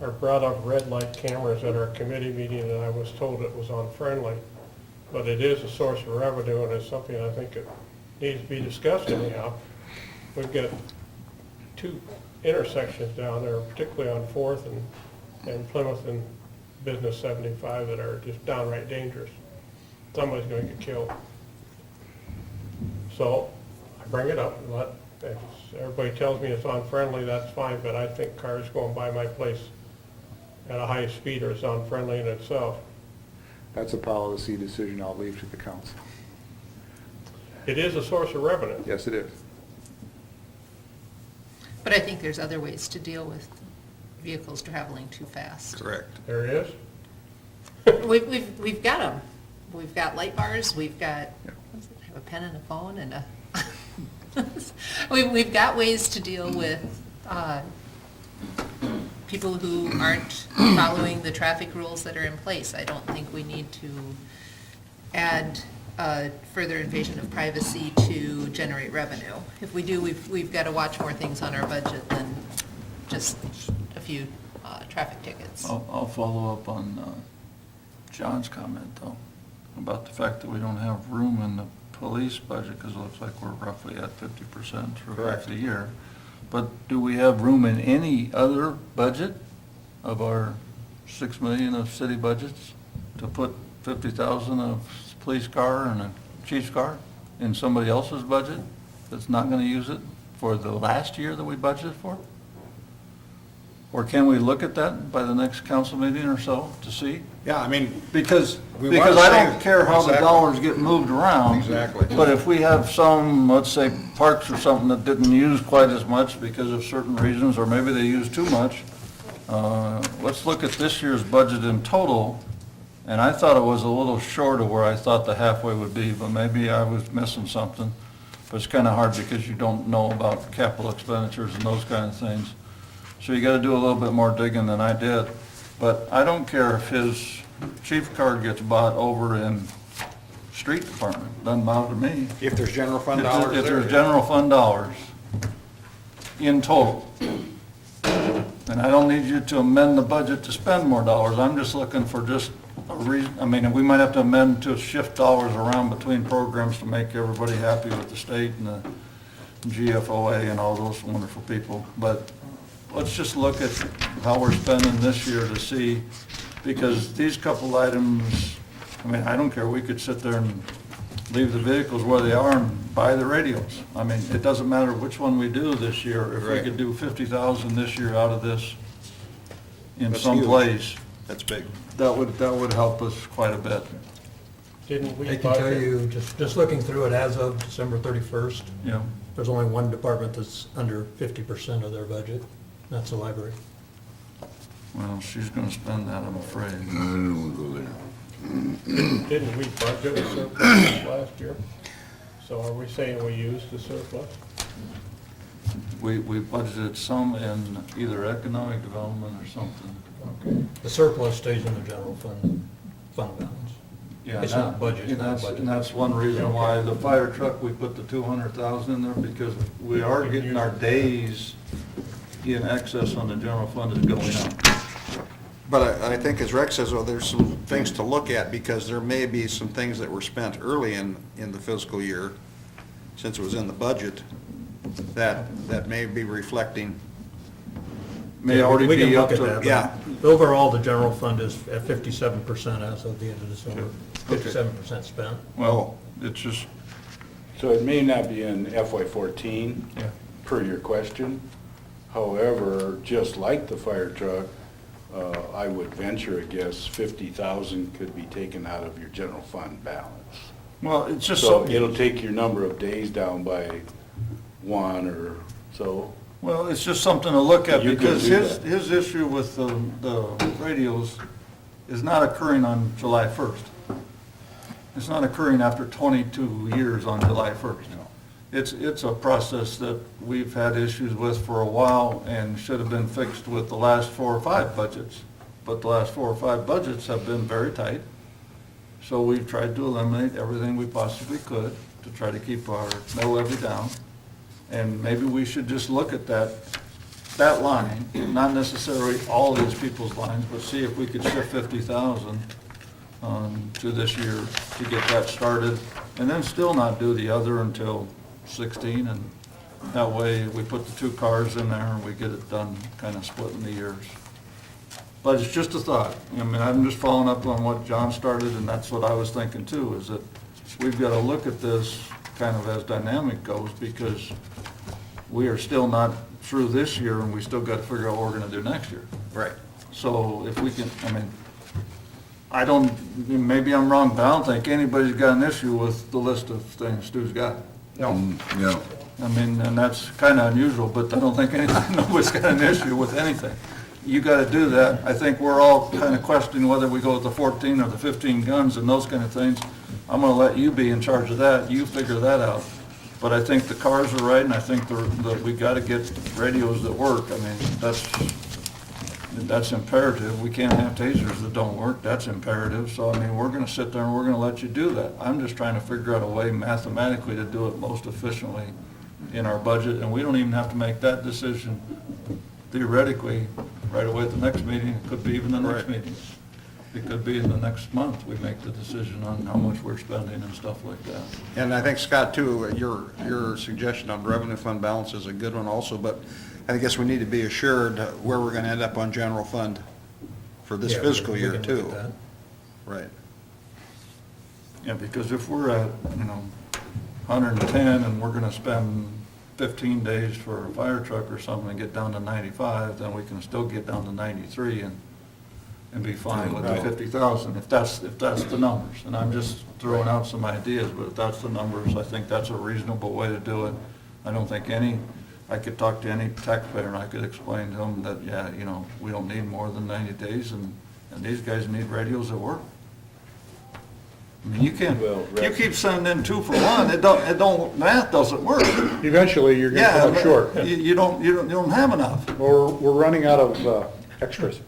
I brought up red light cameras at our committee meeting, and I was told it was unfriendly. But it is a source of revenue, and it's something I think it needs to be discussed anyhow. We've got 2 intersections down there, particularly on 4th and Plymouth and Business 75, that are just downright dangerous. Somebody's gonna get killed. So I bring it up, and if everybody tells me it's unfriendly, that's fine, but I think cars going by my place at a high speed is unfriendly in itself. That's a policy decision I'll leave to the council. It is a source of revenue. Yes, it is. But I think there's other ways to deal with vehicles traveling too fast. Correct. There it is. We've got them. We've got light bars, we've got, I have a pen and a phone and a, we've got ways to deal with people who aren't following the traffic rules that are in place. I don't think we need to add further invasion of privacy to generate revenue. If we do, we've got to watch more things on our budget than just a few traffic tickets. I'll follow up on John's comment, though, about the fact that we don't have room in the police budget, because it looks like we're roughly at 50% through half the year. But do we have room in any other budget of our 6 million of city budgets to put 50,000 of police car and a chief's car in somebody else's budget that's not going to use it for the last year that we budgeted for? Or can we look at that by the next council meeting or so to see? Yeah, I mean, Because We wanna I save- don't care how the Exactly. dollars get moved around. Exactly. But if we have some, let's say, parks or something that didn't use quite as much because of certain reasons, or maybe they used too much, let's look at this year's budget in total. And I thought it was a little short of where I thought the halfway would be, but maybe I was missing something. But it's kind of hard because you don't know about capital expenditures and those kind of things. So you got to do a little bit more digging than I did. But I don't care if his chief car gets bought over in street department, doesn't bother me. if there's general fund dollars If there. there's general fund dollars in total. And I don't need you to amend the budget to spend more dollars, I'm just looking for just a reason, I mean, we might have to amend to shift dollars around between programs to make everybody happy with the state and the GFOA and all those wonderful people, but let's just look at how we're spending this year to see, because these couple items, I mean, I don't care, we could sit there and leave the vehicles where they are and buy the radios. I mean, it doesn't matter which one we do this year, if we Right. could do 50,000 this year out of this in That's some huge. place, That's big. that would help us quite a bit, Didn't we I can tell budget? you, just looking through it as of December 31st, you know. there's only one department that's under 50% of their budget, that's the library. Well, she's gonna spend that, I'm afraid. I don't want to go there. Didn't we budget a surplus last year? So are we saying we used the surplus? We budgeted some in either economic development or something. Okay. The surplus stays in the general fund balance. Yeah, It's not budget, And that's, not budget. and that's one reason why the fire truck, we put the 200,000 in there, because we are getting our days in excess on the general fund is going up. But I think, as Rex says, though, there's some things to look at, because there may be some things that were spent early in the fiscal year, since it was in the budget, that may be reflecting. May already We can be look up at to. that, but yeah. Overall, the general fund is at 57% as of the end of December, Okay. 57% spent. Well, it's just, So it may not be in FY '14, Yeah. per your question. However, just like the fire truck, I would venture a guess 50,000 could be taken out of your general fund balance. well, it's just So something. it'll take your number of days down by one or so. Well, it's just something to look at, You could because do his, that. his issue with the radios is not occurring on July 1st. It's not occurring after 22 years on July 1st. It's a process that we've had issues with for a while and should have been fixed with the last 4 or 5 budgets. But the last 4 or 5 budgets have been very tight. So we've tried to eliminate everything we possibly could to try to keep our mill levy down. And maybe we should just look at that line, not necessarily all these people's lines, but see if we could shift 50,000 to this year to get that started, and then still not do the other until 16, and that way we put the 2 cars in there and we get it done, kind of splitting the years. But it's just a thought. I mean, I'm just following up on what John started, and that's what I was thinking too, is that we've got to look at this kind of as dynamic goes, because we are still not through this year, and we still got to figure out what we're going to do next year. Right. So if we can, I mean, I don't, maybe I'm wrong, but I don't think anybody's got an issue with the list of things Stu's got. No. Yeah. I mean, and that's kind of unusual, but I don't think nobody's got an issue with anything. You got to do that. I think we're all kind of questioning whether we go with the 14 or the 15 guns and those kind of things. I'm going to let you be in charge of that. You figure that out. But I think the cars are right, and I think that we got to get radios that work. I mean, that's imperative. We can't have tasers that don't work. That's imperative. So, I mean, we're going to sit there and we're going to let you do that. I'm just trying to figure out a way mathematically to do it most efficiently in our budget, and we don't even have to make that decision theoretically right away at the next meeting. It could be even the next Right. meeting. It could be in the next month, we make the decision on how much we're spending and stuff like that. And I think, Scott, too, your suggestion on revenue fund balance is a good one also, but I guess we need to be assured where we're gonna end up on general fund for this Yeah, fiscal we year, can look too. at that. Right. Yeah, because if we're at, 110 and we're gonna spend 15 days for a fire truck or something and get down to 95, then we can still get down to 93 and be fine with the Right. 50,000, if that's the numbers. And I'm just throwing out some ideas, but if that's the numbers, I think that's a reasonable way to do it. I don't think I could talk to any taxpayer and I could explain to them that, yeah, we don't need more than 90 days and these guys need radios that work. I mean, you can't, Well, you Rex- keep sending in 2 for 1, math doesn't work. Eventually, you're going to Yeah, come up but short. you don't have enough. We're running out of extras.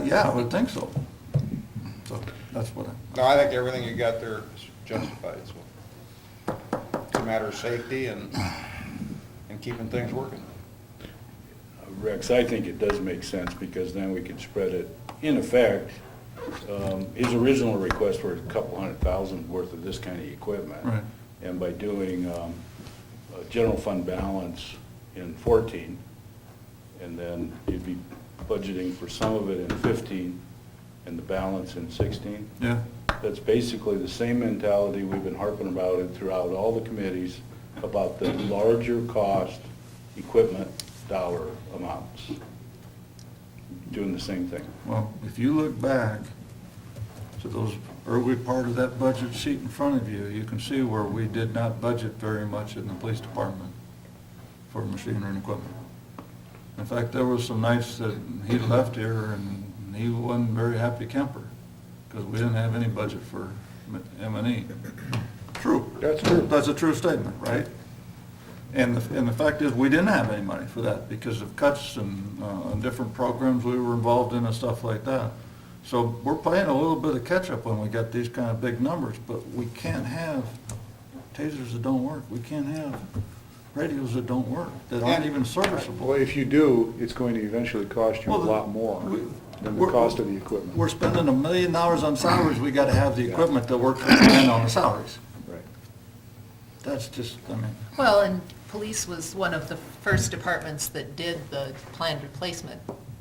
Yeah, I would think so. So, that's what No, I think everything you got there is justified, so. It's a matter of safety and keeping things working. Rex, I think it does make sense, because then we can spread it. In effect, his original request for a couple $100,000 worth of this kind of equipment. Right. And by doing a general fund balance in 14, and then you'd be budgeting for some of it in 15, and the balance in 16. yeah. That's basically the same mentality we've been harping about it throughout all the committees, about the larger cost equipment dollar amounts. Doing the same thing. Well, if you look back to those early part of that budget sheet in front of you, you can see where we did not budget very much in the police department for machinery and equipment. In fact, there was some nights that he left here and he wasn't very happy camper, because we didn't have any budget for M&E. True. That's true. That's a true statement, right? And the fact is, we didn't have any money for that because of cuts and different programs we were involved in and stuff like that. So we're playing a little bit of catch-up when we got these kind of big numbers, but we can't have tasers that don't work. We can't have radios that don't work, that aren't even serviceable. Well, if you do, it's going to eventually cost you a Well, lot more we- than the we're- cost of the equipment. We're spending $1 million on salaries, we gotta have the equipment that works and on the salaries. Right. That's just, Well, and police was one of the first departments that did the planned replacement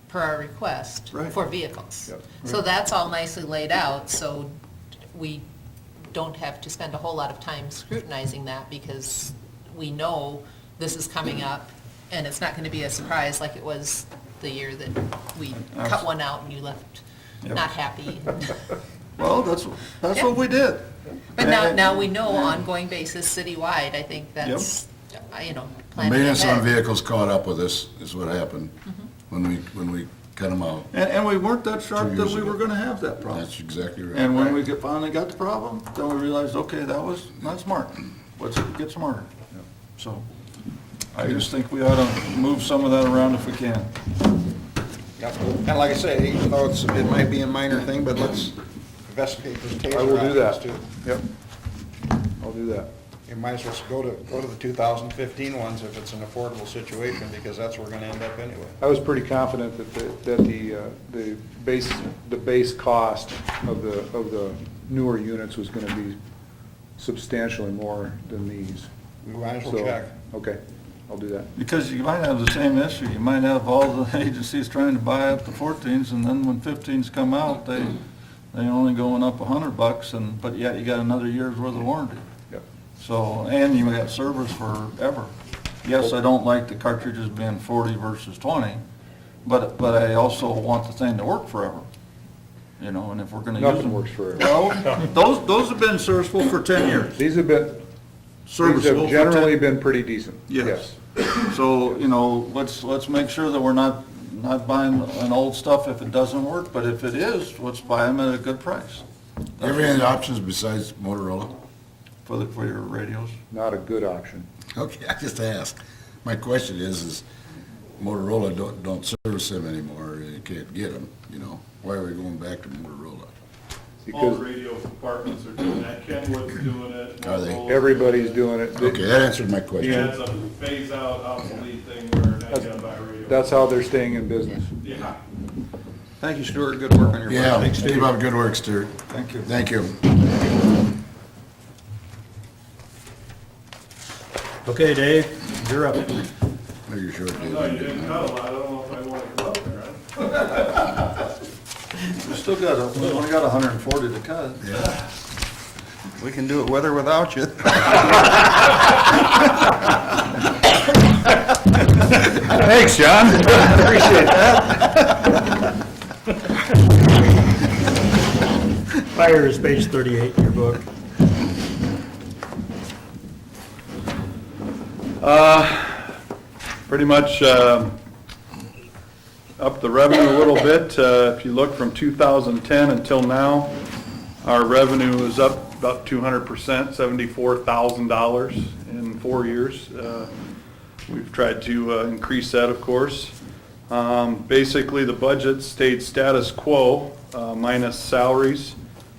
per our request Right. for vehicles. Yep. So that's all nicely laid out, so we don't have to spend a whole lot of time scrutinizing that, because we know this is coming up, and it's not gonna be a surprise like it was the year that we cut one out and you left Yep. not happy. well, that's Yeah. what we did. But now we know ongoing basis citywide, I think that's, The planning maintenance on ahead. vehicles caught up with us, is what happened when we cut them out. And we weren't that sharp 2 that years we ago. were gonna have that problem. That's exactly right. And when we finally got the problem, then we realized, okay, that was not smart. Let's get smarter. So, I just think we ought to move some of that around if we can. Yep. And like I say, even though it might be a minor thing, but let's investigate this taser. I will do that. options, too. Yep. I'll do that. You might as well go to the 2015 ones if it's an affordable situation, because that's where we're gonna end up anyway. I was pretty confident that the base cost of the newer units was gonna be substantially more than these. We might as well So, check. Okay, I'll do that. Because you might have the same issue. You might have all the agencies trying to buy up the 14s, and then when 15s come out, they only going up $100, but yet you got another year's worth of warranty. Yep. So, and you got service forever. Yes, I don't like the cartridges being 40 versus 20, but I also want the thing to work forever. And if we're gonna use them. Nothing works forever. Well, those have been serviceable for 10 years. These have Serviceable for 10 generally been pretty decent. Yes. So, let's make sure that we're not buying an old stuff if it doesn't work, but if it is, let's buy them at a good price You have any options besides Motorola? for your radios. Not a good option. Okay, I just asked. My question is Motorola don't service them anymore, you can't get them, Why are we going back to Motorola? All Because radio departments are doing that, Kenwood's doing it. Are they? Motorola- everybody's doing it. Okay, that answered my question. Yeah, it's a phase-out obsolete thing where now you gotta buy a radio. That's how they're staying in business. Yeah. Thank you, Stuart. Good work on your Yeah, budget. keep up good work, Stuart. Thank you. Thank you. Okay, Dave, you're up. No, you're sure, Dave. No, you didn't cut them, I don't know if I want to come up there. We still got, we only got 140 to cut. We can do it with or without you. Thanks, John. Appreciate that. Fire is page 38 in your book. Pretty much up the revenue a little bit. If you look from 2010 until now, our revenue is up about 200%, $74,000 in 4 years. We've tried to increase that, of course. Basically, the budget stayed status quo, minus salaries,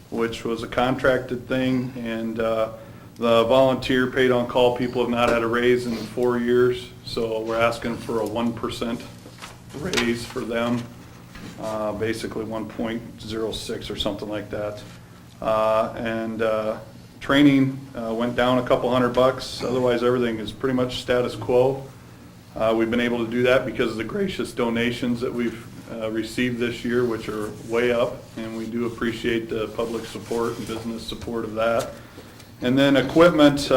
which was a contracted thing, and the volunteer paid on-call people have not had a raise in 4 years, so we're asking for a 1% raise for them, basically 1.06 or something like that. Training went down a couple $100, otherwise everything is pretty much status quo. We've been able to do that because of the gracious donations that we've received this year, which are way up, and we do appreciate the public support and business support of that. And then equipment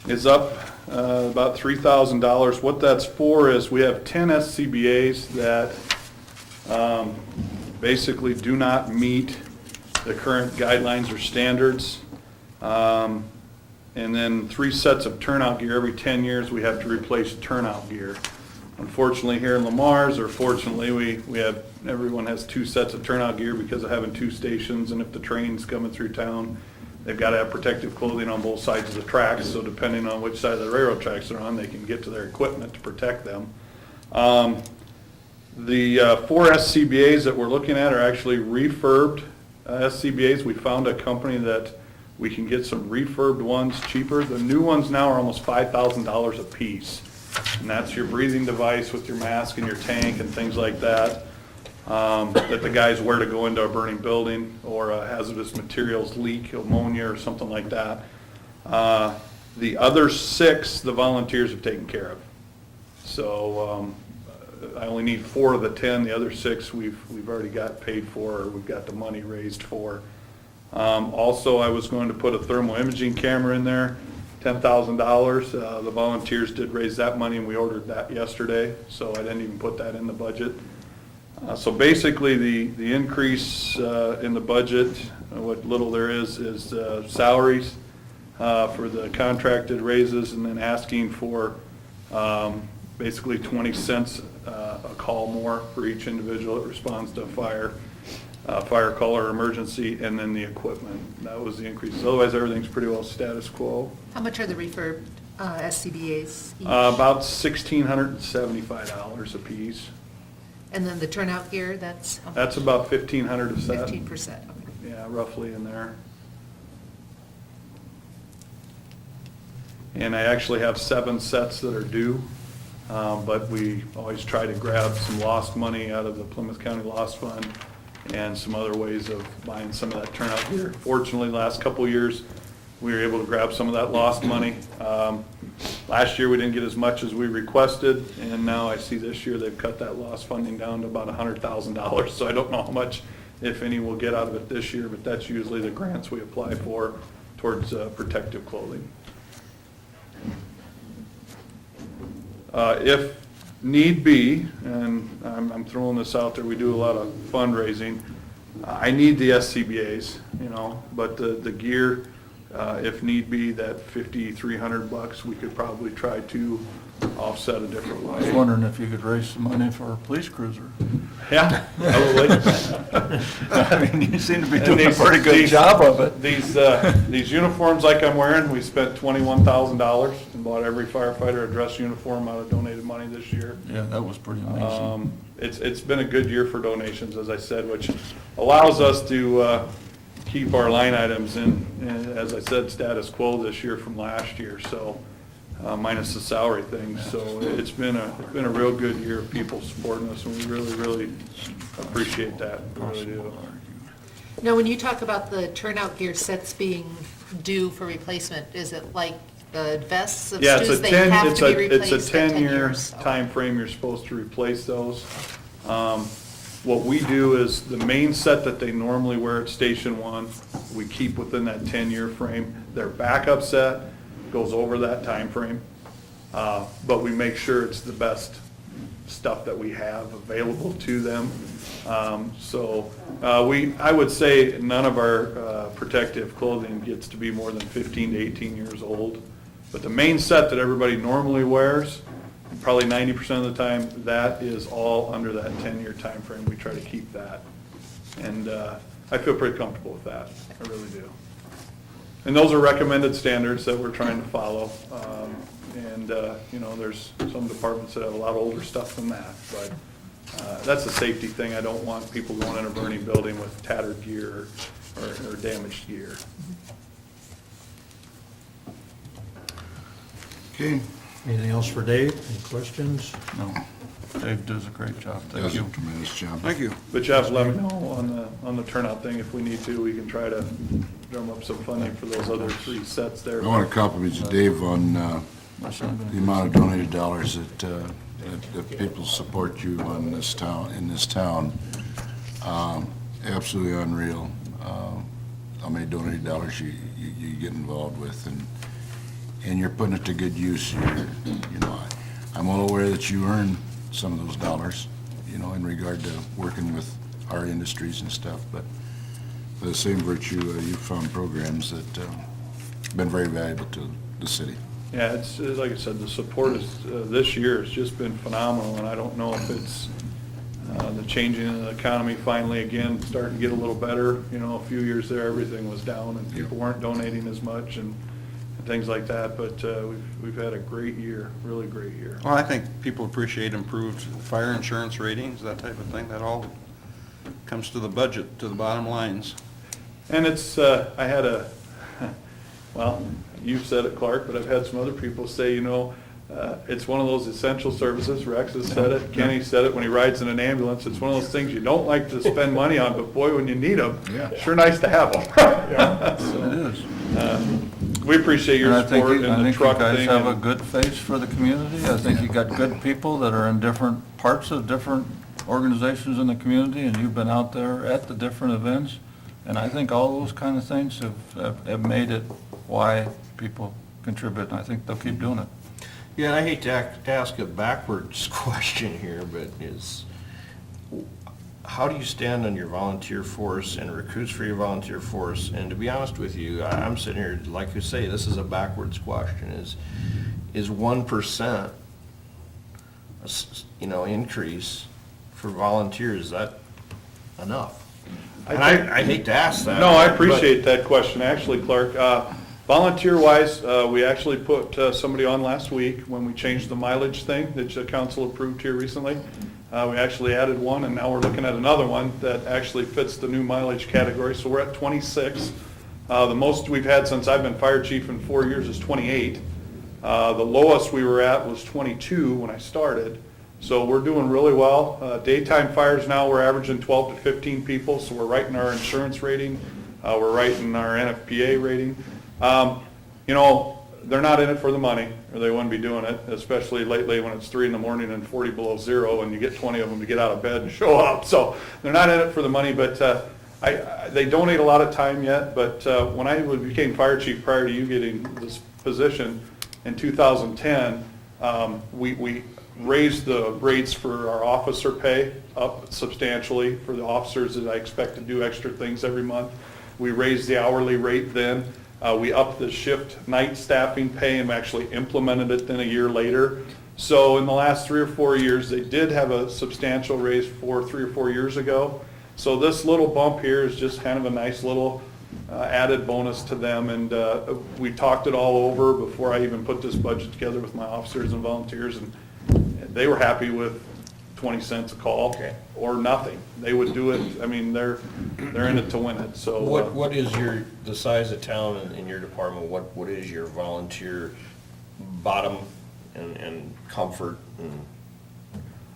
is up about $3,000. What that's for is we have 10 SCBA's that basically do not meet the current guidelines or standards. And then 3 sets of turnout gear. Every 10 years, we have to replace turnout gear. Unfortunately, here in Lamar's, or fortunately, we have, everyone has 2 sets of turnout gear because of having 2 stations, and if the train's coming through town, they've got to have protective clothing on both sides of the tracks, so depending on which side of the railroad tracks they're on, they can get to their equipment to protect them. The 4 SCBA's that we're looking at are actually refurbed SCBA's. We found a company that we can get some refurbed ones cheaper. The new ones now are almost $5,000 a piece. And that's your breathing device with your mask and your tank and things like that, that the guys wear to go into a burning building or a hazardous materials leak, ammonia or something like that. The other 6, the volunteers have taken care of. So I only need 4 of the 10. The other 6 we've already got paid for, or we've got the money raised for. Also, I was going to put a thermal imaging camera in there, $10,000. The volunteers did raise that money, and we ordered that yesterday, so I didn't even put that in the budget. So basically, the increase in the budget, what little there is salaries for the contracted raises, and then asking for basically 20 cents a call more for each individual that responds to a fire call or emergency, and then the equipment. That was the increase. Otherwise, everything's pretty well status quo. How much are the refurbed SCBA's each? About $1,675 a piece. And then the turnout gear, that's? how That's much? about $1,500 a set. 15%, okay. Yeah, roughly in there. And I actually have 7 sets that are due, but we always try to grab some lost money out of the Plymouth County Lost Fund and some other ways of buying some of that turnout gear. Fortunately, the last couple of years, we were able to grab some of that lost money. Last year, we didn't get as much as we requested, and now I see this year they've cut that lost funding down to about $100,000. So I don't know how much, if any, we'll get out of it this year, but that's usually the grants we apply for towards protective clothing. If need be, and I'm throwing this out there, we do a lot of fundraising, I need the SCBA's, but the gear, if need be, that $5,300, we could probably try to offset a different I was way. wondering if you could raise some money for a police cruiser. Yeah, probably. I mean, you seem to be And doing a these- pretty good these- job of it. These uniforms like I'm wearing, we spent $21,000 and bought every firefighter a dress uniform out of donated money this year. Yeah, that was pretty amazing. It's been a good year for donations, as I said, which allows us to keep our line items in, as I said, status quo this year from last year. So minus the salary thing. So it's been a real good year of people supporting us, and we really, really appreciate that. We really do. Now, when you talk about the turnout gear sets being due for replacement, is it like the vests of Yeah, it's students, a they 10, have it's to be a, replaced it's a in 10 10-year years? timeframe you're supposed to replace those. What we do is the main set that they normally wear at Station 1, we keep within that 10-year frame. Their backup set goes over that timeframe, but we make sure it's the best stuff that we have available to them. I would say none of our protective clothing gets to be more than 15 to 18 years old. But the main set that everybody normally wears, probably 90% of the time, that is all under that 10-year time frame. We try to keep that. And I feel pretty comfortable with that. I really do. And those are recommended standards that we're trying to follow. There's some departments that have a lot older stuff than that. But that's a safety thing. I don't want people going in a burning building with tattered gear or damaged gear. Okay, Anything else for Dave? Any questions? No, Dave does a great job. Thank does a you. tremendous job. Thank you. But Jeff, let me know on the turnout thing if we need to. We can try to drum up some funding for those other 3 sets there. I want to compliment you, Dave, on That's not gonna the amount of donated dollars that people support you in this town. Absolutely unreal, how many donated dollars you get involved with, and you're putting it to good use. I'm well aware that you earn some of those dollars, in regard to working with our industries and stuff, but by the same virtue, you've found programs that have been very valuable to the city. Yeah, it's, like I said, the support is, this year has just been phenomenal, and I don't know if it's the changing of the economy finally again starting to get a little better. A few years there, everything was down and people weren't donating as much and things like that, but we've had a great year, really great year. Well, I think people appreciate improved fire insurance ratings, that type of thing. That all comes to the budget, to the bottom lines. And it's, I had well, you've said it, Clark, but I've had some other people say, it's one of those essential services. Rex has said it, Kenny said it when he rides in an ambulance. It's one of those things you don't like to spend money on, but boy, when you need them, sure nice to have them. It is. We appreciate your And I think, support I and the think you truck guys thing. have a and- good face for the community. I think you got good people that are in different parts of different organizations in the community, and you've been out there at the different events. And I think all those kind of things have made it why people contribute, and I think they'll keep doing it. Yeah, and I hate to ask a backwards question here, but how do you stand on your volunteer force and recruits for your volunteer force? And to be honest with you, I'm sitting here, like you say, this is a backwards question. Is 1%, increase for volunteers, is that enough? And I hate to ask that. No, I but- appreciate that question, actually, Clark. Volunteer-wise, we actually put somebody on last week when we changed the mileage thing that the council approved here recently. We actually added one, and now we're looking at another one that actually fits the new mileage category, so we're at 26. The most we've had since I've been fire chief in 4 years is 28. The lowest we were at was 22 when I started, so we're doing really well. Daytime fires now, we're averaging 12 to 15 people, so we're right in our insurance rating. We're right in our NFPA rating. They're not in it for the money, or they wouldn't be doing it, especially lately when it's 3 in the morning and 40 below zero, and you get 20 of them to get out of bed and show up. So they're not in it for the money, but they donate a lot of time yet. But when I became fire chief prior to you getting this position in 2010, we raised the rates for our officer pay up substantially for the officers that I expect to do extra things every month. We raised the hourly rate then. We upped the shift night staffing pay and actually implemented it then a year later. So in the last 3 or 4 years, they did have a substantial raise 3 or 4 years ago. So this little bump here is just kind of a nice little added bonus to them. And we talked it all over before I even put this budget together with my officers and volunteers, and they were happy with 20 cents a call or nothing. They would do it. I mean, they're in it to win it. So What is the size of town in your department? What is your volunteer bottom and comfort and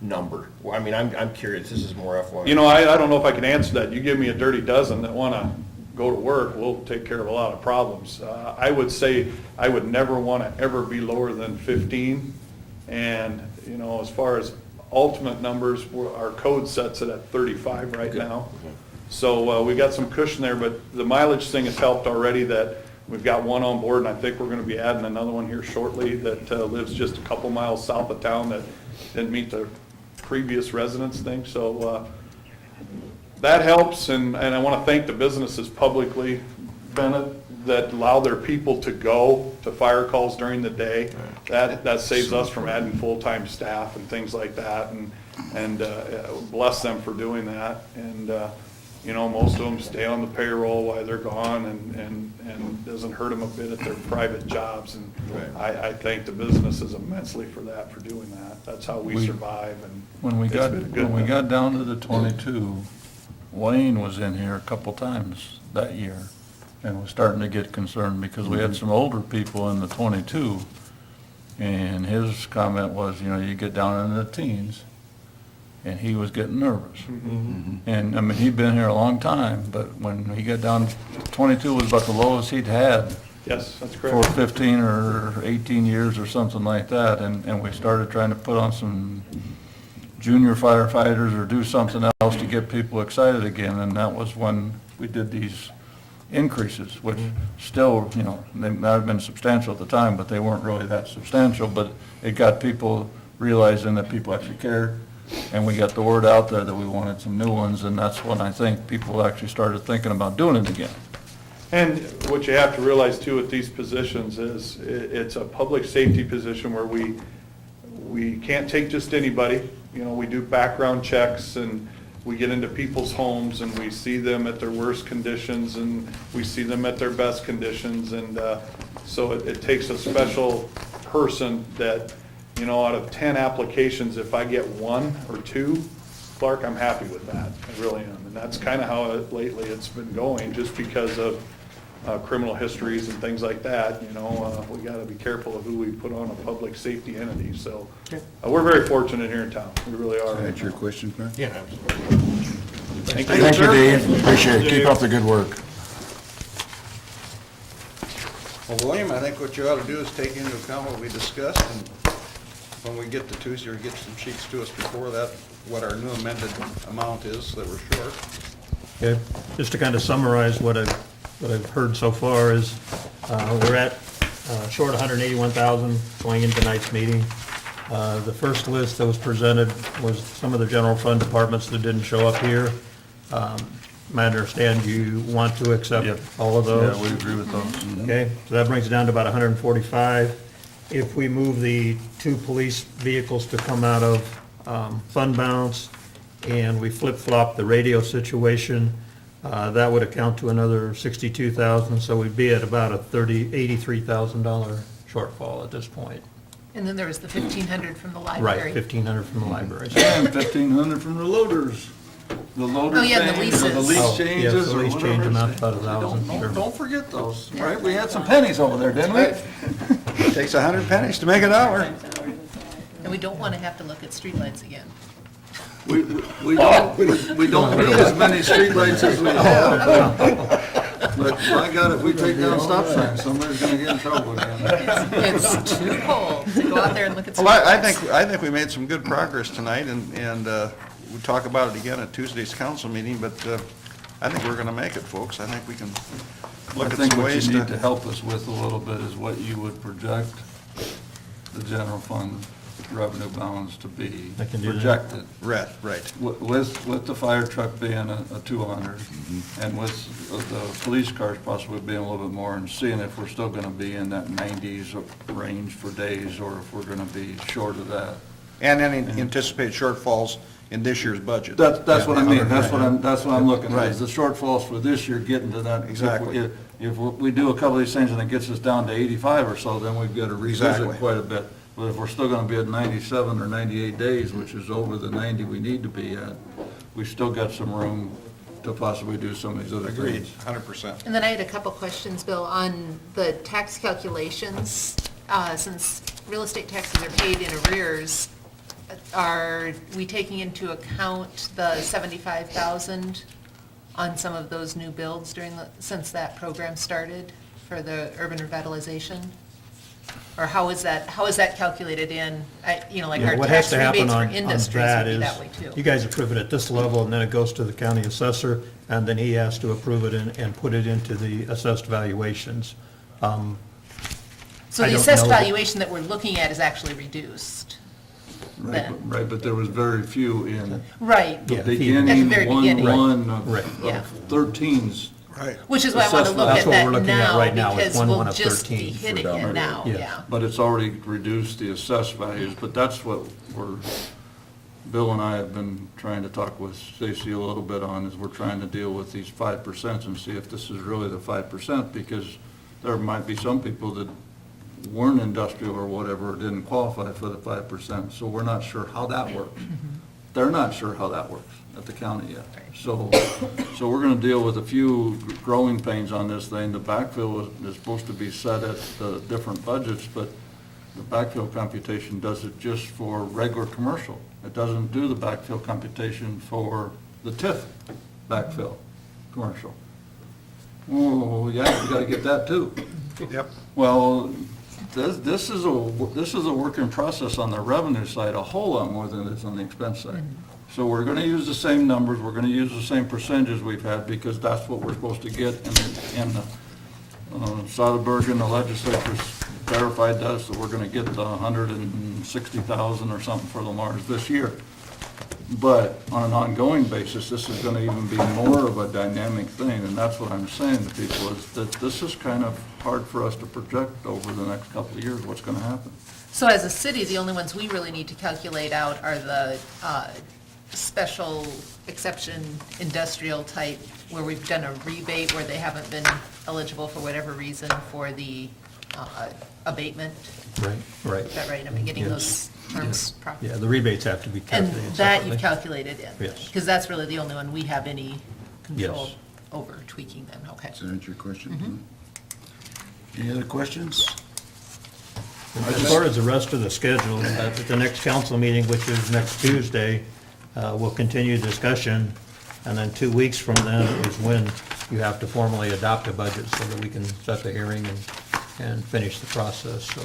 number? Well, I mean, I'm curious, this is more FY. You know, I don't know if I can answer that. You give me a dirty dozen that want to go to work, we'll take care of a lot of problems. I would say I would never want to ever be lower than 15. And, you know, as far as ultimate numbers, our code sets it at 35 right now. So we got some cushion there, but the mileage thing has helped already, that we've got one on board, and I think we're going to be adding another one here shortly that lives just a couple miles south of town that didn't meet the previous residence thing. So that helps, and I want to thank the businesses publicly, Bennett, that allow their people to go to fire calls during the day. That saves us from adding full-time staff and things like that, and bless them for doing that. And you know, most of them stay on the payroll while they're gone, and doesn't hurt them a bit at their private jobs. And I thank the businesses immensely for that, for doing that. That's how we survive. And When we it's got, been good. when we got down to the 22, Wayne was in here a couple times that year and was starting to get concerned because we had some older people in the 22. And his comment was, you know, you get down in the teens, and he was getting nervous. And, I mean, he'd been here a long time, but when he got down, 22 was about the lowest he'd had Yes, that's for correct. 15 or 18 years or something like that. And we started trying to put on some junior firefighters or do something else to get people excited again. And that was when we did these increases, which still, you know, they might have been substantial at the time, but they weren't really that substantial. But it got people realizing that people actually cared. And we got the word out there that we wanted some new ones, and that's when I think people actually started thinking about doing it again. And what you have to realize too with these positions is it's a public safety position where we can't take just anybody. You know, we do background checks, and we get into people's homes, and we see them at their worst conditions, and we see them at their best conditions. And so it takes a special person that, you know, out of 10 applications, if I get 1 or 2, Clark, I'm happy with that. I really am. And that's kind of how lately it's been going, just because of criminal histories and things like that. You know, we got to be careful of who we put on a public safety entity. So we're very fortunate here in town. We really are. That's your question, Clark? Yeah, absolutely. Thank Thank you, sir. Dave. Appreciate it. Keep up the good work. Well, William, I think what you ought to do is take into account what we discussed, and when we get to Tuesday, or get some sheets to us before that, what our new amended amount is that we're short. Okay, just to kind of summarize what I've heard so far is, we're at, short 181,000 going into tonight's meeting. The first list that was presented was some of the general fund departments that didn't show up here. I understand you want to accept Yep. all of those? Yeah, we agree with those. Okay, so that brings it down to about 145. If we move the 2 police vehicles to come out of fund balance, and we flip-flop the radio situation, that would account to another 62,000, so we'd be at about a $83,000 shortfall at this point. And then there was the 1,500 from the Right, library. 1,500 from the library. And 1,500 from the loaders. The loader Oh, yeah, the changes, or the leases. lease Oh, changes, yes, the or lease whatever. change amount about 1,000, sure. Don't forget those, right? We had some pennies over there, didn't we? Takes 100 pennies to make a dollar. And we don't want to have to look at streetlights again. We don't need as many streetlights as we have. But my God, if we take down stop signs, somebody's gonna get in trouble again. It's too cold to go out there and look at streetlights. Well, I think we made some good progress tonight, and we'll talk about it again at Tuesday's council meeting, but I think we're gonna make it, folks. I think we can look I at think some what ways you need to to. help us with a little bit is what you would project the general fund revenue balance to be I can do that. projected. Right. With the fire truck being a 200, and with the police cars possibly being a little bit more, and seeing if we're still gonna be in that 90s range for days, or if we're gonna be short of that. And any anticipated shortfalls in this year's budget. That's what I mean, that's what I'm looking at, Right. is the shortfalls for this year getting to that. Exactly. If we do a couple of these things and it gets us down to 85 or so, then we've got to Exactly. revisit quite a bit. But if we're still gonna be at 97 or 98 days, which is over the 90 we need to be at, we've still got some room to possibly do some of these other Agreed, things. 100%. And then I had a couple questions, Bill, on the tax calculations. since real estate taxes are paid in arrears, are we taking into account the 75,000 on some of those new builds since that program started for the urban revitalization? Or how is that calculated in, like Yeah, our what has tax to happen rebates for on industries that would be is, that way too? you guys approve it at this level, and then it goes to the county assessor, and then he has to approve it and put it into the assessed valuations. So I the don't assessed know that- valuation that we're looking at is actually reduced then? Right, but there was very few in Right, Yeah, beginning, At the very beginning. one Yeah. of 13's. Right. which is why I want to look That's at what that we're looking at right now, now, is because one we'll of just be 13 for hitting down it there. now, Yes. yeah. But it's already reduced the assessed values, but that's what Bill and I have been trying to talk with Stacy a little bit on, is we're trying to deal with these 5% and see if this is really the 5%, because there might be some people that weren't industrial or whatever, didn't qualify for the 5%, so we're not sure how that works. They're not sure how that works at the county yet. So we're gonna deal with a few growing pains on this thing. The backfill is supposed to be set at the different budgets, but the backfill computation does it just for regular commercial. It doesn't do the backfill computation for the TIF backfill commercial. Oh, yeah, you gotta get that too. Yep. Well, this is a work in process on the revenue side, a whole lot more than it is on the expense side. So we're gonna use the same numbers, we're gonna use the same percentages we've had, because that's what we're supposed to get in the Soderberg and the legislature's verified to us that we're gonna get the 160,000 or something for the Mars this year. But on an ongoing basis, this is gonna even be more of a dynamic thing, and that's what I'm saying to people, is that this is kind of hard for us to project over the next couple of years, what's gonna happen. So as a city, the only ones we really need to calculate out are the special exception industrial type, where we've done a rebate where they haven't been eligible for whatever reason for the abatement. Right. Is that right? Am I getting those terms properly? Yeah, the rebates have to be And calculated that separately. you've calculated in? Yes. Because that's really the only one we have any control Yes. over tweaking them, okay. Does that answer your question? Any other questions? As far as the rest of the schedule, at the next council meeting, which is next Tuesday, we'll continue discussion, and then 2 weeks from then is when you have to formally adopt a budget so that we can set the hearing and finish the process. So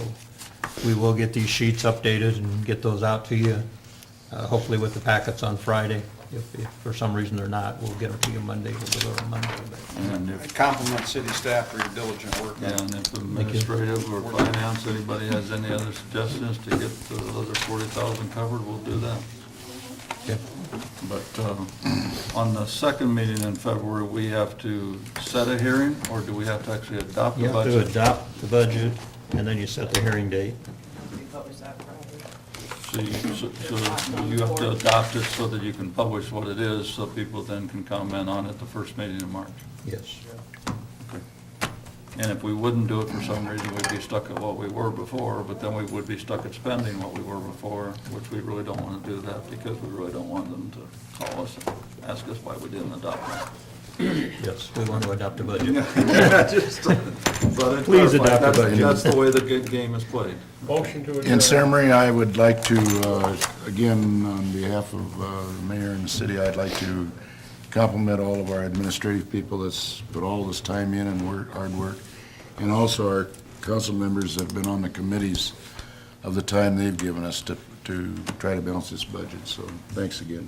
we will get these sheets updated and get those out to you, hopefully with the packets on Friday. If for some reason they're not, we'll get them to you Monday, we'll deliver them Monday. And I if, compliment city staff for your diligent work. and if administrative or finance, anybody has any other suggestions to get the other 40,000 covered, we'll do that. Okay. But on the second meeting in February, we have to set a hearing, or do we have to actually adopt the You have to budget? adopt the budget, and then you set the hearing date. So you have to adopt it so that you can publish what it is, so people then can comment on it the first meeting in March. Yes. And if we wouldn't do it for some reason, we'd be stuck at what we were before, but then we would be stuck at spending what we were before, which we really don't want to do that, because we really don't want them to call us and ask us why we didn't adopt it. Yes, we want to adopt a budget. Please adopt the budget. That's the way the game is played. Motion to adjourn. In summary, I would like to, again, on behalf of the mayor and the city, I'd like to compliment all of our administrative people that's put all this time in and hard work, and also our council members that have been on the committees of the time they've given us to try to balance this budget. So thanks again.